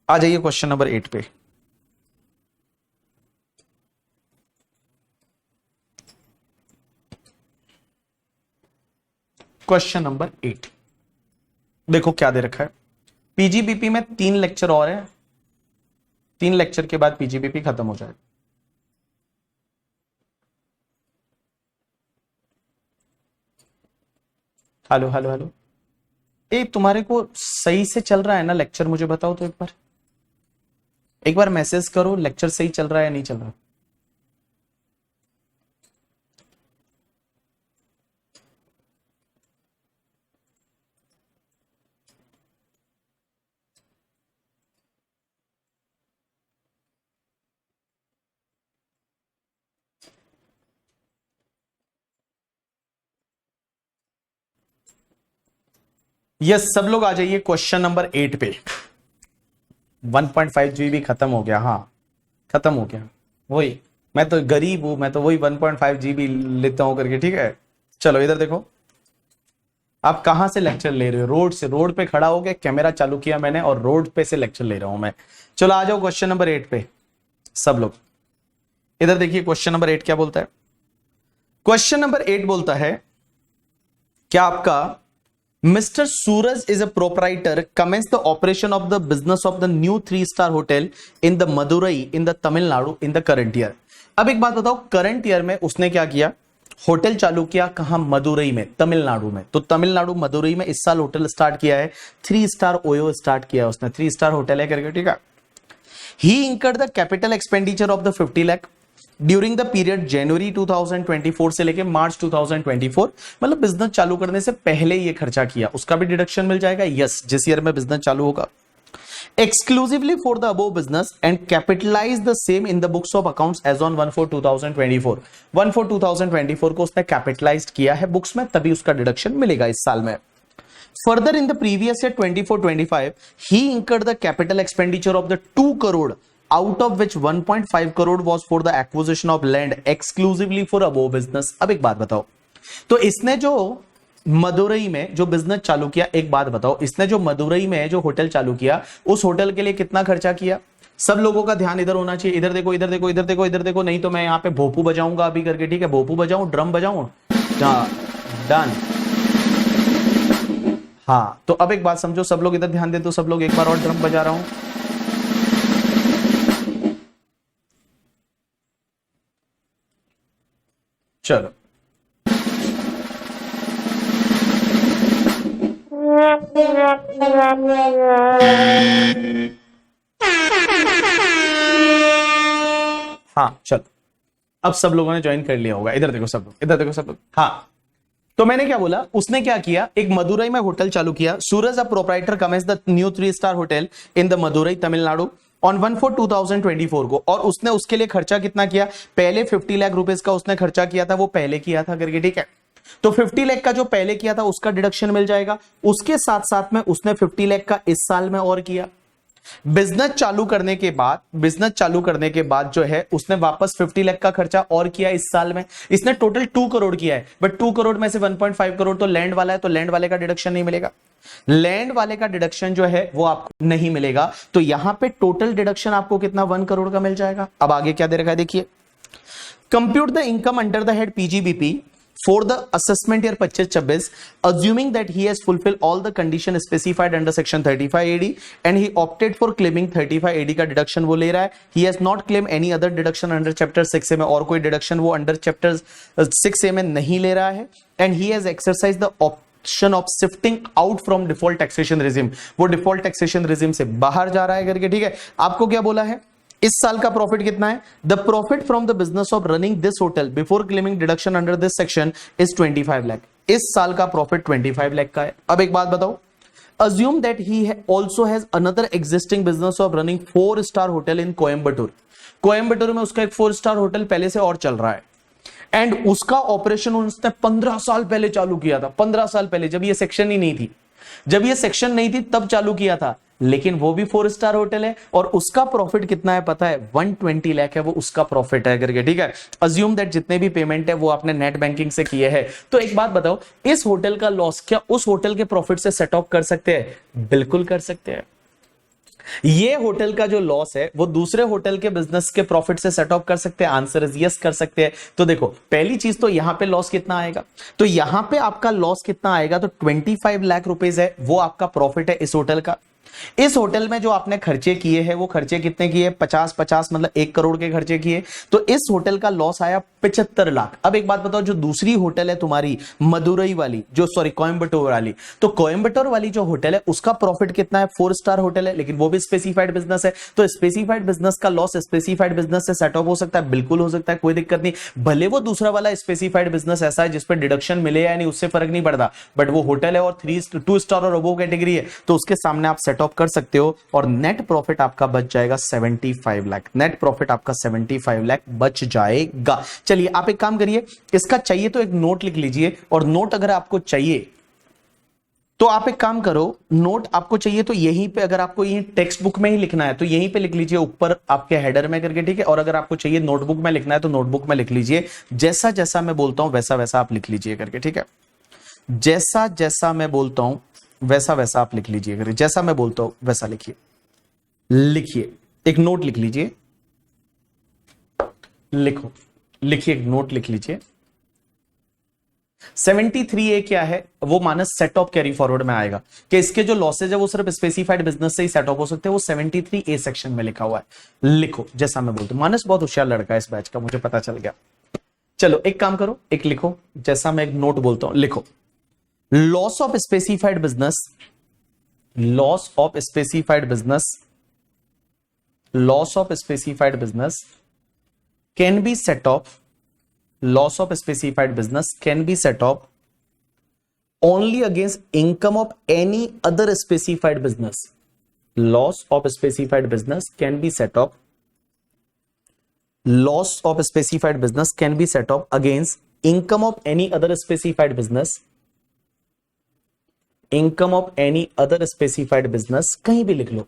आ जाइए क्वेश्चन नंबर 8 पे। क्वेश्चन नंबर 8 देखो क्या दे रखा है, पीजीबीपी में 3 लेक्चर और है, 3 लेक्चर के बाद पीजीबीपी खत्म हो जाएगा। हेलो हेलो हेलो, ए तुम्हारे को सही से चल रहा है ना लेक्चर, मुझे बताओ तो एक बार मैसेज करो, लेक्चर सही चल रहा है या नहीं चल रहा। यस, सब लोग आ जाइए क्वेश्चन नंबर 8 पे। 1.5 जीबी खत्म हो गया, हाँ खत्म हो गया। वही, मैं तो गरीब हूं, मैं तो वही 1.5 जीबी लेता हूं करके, ठीक है। चलो इधर देखो, आप कहां से लेक्चर ले रहे हो? रोड से। रोड पे खड़ा हो गया, कैमरा चालू किया मैंने और रोड पे से लेक्चर ले रहा हूं मैं। चलो आ जाओ क्वेश्चन नंबर 8 पे सब लोग। इधर देखिए क्वेश्चन नंबर 8 क्या बोलता है। क्वेश्चन नंबर 8 बोलता है क्या आपका, Mr. Suraj is a proprietor commenced the operation of the business of the new 3-star hotel in the Madurai in the Tamil Nadu in the current year। अब एक बात बताओ, करंट ईयर में उसने क्या किया? होटल चालू किया कहां? मदुरई में, तमिलनाडु में। तो तमिलनाडु मदुरई में इस साल होटल स्टार्ट किया है, 3-स्टार ओयो स्टार्ट किया है उसने, 3-स्टार होटल है करके, ठीक है। He incurred the capital expenditure of the 50 lakh during the period जनवरी 2024 से लेके मार्च 2024, मतलब बिजनेस चालू करने से पहले ये खर्चा किया, उसका भी डिडक्शन मिल जाएगा। यस, जिस ईयर में बिजनेस चालू होगा। Exclusively for the above business and capitalise the same in the books of accounts as on 1/4/2024। 1/4/2024 को उसने कैपिटलाइज किया है बुक्स में, तभी उसका डिडक्शन मिलेगा इस साल में। Further, in the previous year 24-25, he incurred the capital expenditure of the 2 crore, out of which 1.5 crore was for the acquisition of land exclusively for above business। अब एक बात बताओ, तो इसने जो मदुरई में जो बिजनेस चालू किया, एक बात बताओ, इसने जो मदुरई में जो होटल चालू किया, उस होटल के लिए कितना खर्चा किया? सब लोगों का ध्यान इधर होना चाहिए। इधर देखो, इधर देखो, इधर देखो, इधर देखो, नहीं तो मैं यहां पे भोपू बजाऊंगा अभी करके, ठीक है। भोपू बजाऊं, ड्रम बजाऊं, डन। हाँ, तो अब एक बात समझो, सब लोग इधर ध्यान दे, तो सब लोग एक बार और ड्रम बजा रहा हूं। चलो हाँ, चलो अब सब लोगों ने ज्वाइन कर लिया होगा। इधर देखो सब लोग, इधर देखो सब लोग। हाँ, तो मैंने क्या बोला, उसने क्या किया, एक मदुरई में होटल चालू किया। Suraj a proprietor commences the new three star hotel in the Madurai Tamil Nadu on 1/4/2024 को, और उसने उसके लिए खर्चा कितना किया? पहले 50 लाख रुपए का उसने खर्चा किया था, वो पहले किया था करके, ठीक है। तो 50 लाख का जो पहले किया था उसका डिडक्शन मिल जाएगा। उसके साथ साथ में उसने 50 लाख का इस साल में और किया। बिजनेस चालू करने के बाद जो है उसने वापस 50 लाख का खर्चा और किया इस साल में। इसने टोटल 2 करोड़ किया है, बट 2 करोड़ में से 1.5 करोड़ तो लैंड वाला है, तो लैंड वाले का डिडक्शन नहीं मिलेगा। लैंड वाले का डिडक्शन जो है वो आपको नहीं मिलेगा। तो यहां पे टोटल डिडक्शन आपको कितना? 1 करोड़ का मिल जाएगा। अब आगे क्या दे रखा है देखिए, compute the income under the head PGBP for the assessment year 25-26, assuming that he has fulfilled all the condition specified under section 35 AD and he opted for claiming 35 AD का डिडक्शन वो ले रहा है। he has not claimed any other deduction under chapter 6A में, और कोई deduction वो under chapter 6A में नहीं ले रहा है। and he has exercised the option of shifting out from default taxation regime, वो डिफॉल्ट टैक्सेशन regime से बाहर जा रहा है करके, ठीक है। आपको क्या बोला है, इस साल का प्रॉफिट कितना है? The profit from the business of running this hotel before claiming deduction under this section is 25 lakh. इस साल का प्रॉफिट 25 लाख का है। अब एक बात बताओ, assume that he also has another existing business of running 4-star hotel in Coimbatore. Coimbatore में उसका एक 4-स्टार होटल पहले से और चल रहा है, एंड उसका ऑपरेशन उसने 15 साल पहले चालू किया था। 15 साल पहले, जब ये सेक्शन ही नहीं थी, जब ये सेक्शन नहीं थी तब चालू किया था, लेकिन वो भी 4-स्टार होटल है। और उसका प्रॉफिट कितना है पता है? 120 लाख है वो उसका प्रॉफिट है करके, ठीक है। अज्यूम दैट जितने भी पेमेंट है वो आपने नेट बैंकिंग से किए हैं। तो एक बात बताओ, इस होटल का लॉस क्या उस होटल के प्रॉफिट से सेट ऑफ कर सकते हैं? बिल्कुल कर सकते हैं। ये होटल का जो लॉस है वो दूसरे होटल के बिजनेस के प्रॉफिट से सेट ऑफ कर सकते हैं। आंसर इज यस, कर सकते हैं। तो देखो, पहली चीज तो यहां पे लॉस कितना आएगा, तो यहां पे आपका लॉस कितना आएगा, तो 25 लाख रुपीज है वो आपका प्रॉफिट है इस होटल का। इस होटल में जो आपने खर्चे किए हैं वो खर्चे कितने किए? 50 मतलब 1 करोड़ के खर्चे किए। तो इस होटल का लॉस आया 75 लाख। अब एक बात बताओ, जो दूसरी होटल है तुम्हारी मदुरई वाली, कोयंबटूर वाली, तो कोयंबटूर वाली जो होटल है उसका प्रॉफिट कितना है? 4-स्टार होटल है, लेकिन वो भी स्पेसिफाइड बिजनेस है। तो स्पेसिफाइड बिजनेस का लॉस स्पेसिफाइड बिजनेस से सेट ऑफ हो सकता है, बिल्कुल हो सकता है, कोई दिक्कत नहीं। भले वो दूसरा वाला स्पेसिफाइड बिजनेस ऐसा है जिसपे डिडक्शन मिले या नहीं, उससे फर्क नहीं पड़ता, बट वो होटल है और 2 स्टार और अबोव कैटेगरी है, तो उसके सामने आप सेट ऑफ कर सकते हो। और नेट प्रॉफिट आपका बच जाएगा 75 लाख। नेट प्रॉफिट आपका 75 लाख बच जाएगा। चलिए आप एक काम करिए, इसका चाहिए तो एक नोट लिख लीजिए, और नोट अगर आपको चाहिए तो आप एक काम करो, नोट आपको चाहिए तो यहीं पे, अगर आपको ये टेक्स्ट बुक में ही लिखना है तो यहीं पे लिख लीजिए ऊपर आपके हेडर में करके, ठीक है। और अगर आपको चाहिए नोटबुक में लिखना है तो नोटबुक में लिख लीजिए, जैसा जैसा मैं बोलता हूं वैसा वैसा आप लिख लीजिए करके, ठीक है। जैसा जैसा मैं बोलता हूं वैसा वैसा आप लिख लीजिए करके, जैसा मैं बोलता हूं वैसा लिखिए। लिखिए, एक नोट लिख लीजिए, लिखो, लिखिए, एक नोट लिख लीजिए। 73A क्या है, वो minus set of carry forward में आएगा कि इसके जो लॉसेज है वो सिर्फ स्पेसिफाइड बिजनेस से ही सेट ऑफ हो सकते हैं, वो 73A सेक्शन में लिखा हुआ है। लिखो जैसा मैं बोलता हूं। मानस बहुत होशियार लड़का है इस बैच का, मुझे पता चल गया। चलो एक काम करो, एक लिखो, जैसा मैं एक नोट बोलता हूं लिखो। Loss of specified business, loss of specified business, loss of specified business can be set of, loss of specified business can be set off only against income of any other specified business. Loss of specified business can be set off, loss of specified business can be set off against income of any other specified business, income of any other specified business, कहीं भी लिख लो।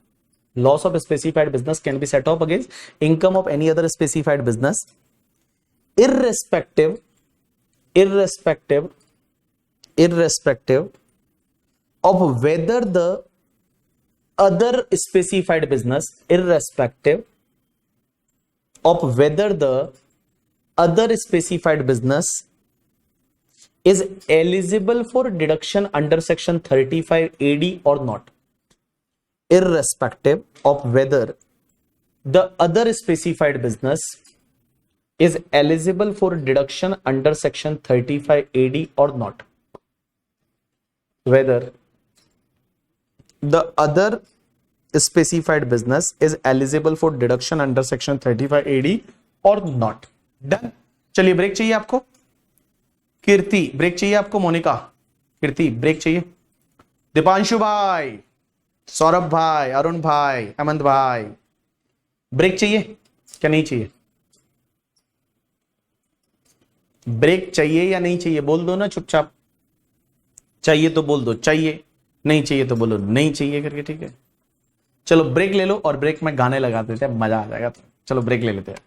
loss of specified business can be set off against income of any other specified business irrespective of whether the other specified business, irrespective of whether the other specified business is eligible for deduction under section 35 AD or not, irrespective of whether the other specified business is eligible for deduction under section 35 AD or not, whether the other specified business is eligible for deduction under section 35 AD or not. Done. चलिए break चाहिए आपको, कीर्ति break चाहिए आपको, मोनिका कीर्ति break चाहिए, दीपांशु भाई, सौरभ भाई, अरुण भाई, हेमंत भाई, ब्रेक चाहिए क्या नहीं चाहिए? ब्रेक चाहिए या नहीं चाहिए बोल दो ना चुपचाप, चाहिए तो बोल दो चाहिए, नहीं चाहिए तो बोलो नहीं चाहिए करके, ठीक है। चलो ब्रेक ले लो और ब्रेक में गाने लगा देते हैं, मजा आ जाएगा। तो चलो ब्रेक ले लेते हैं।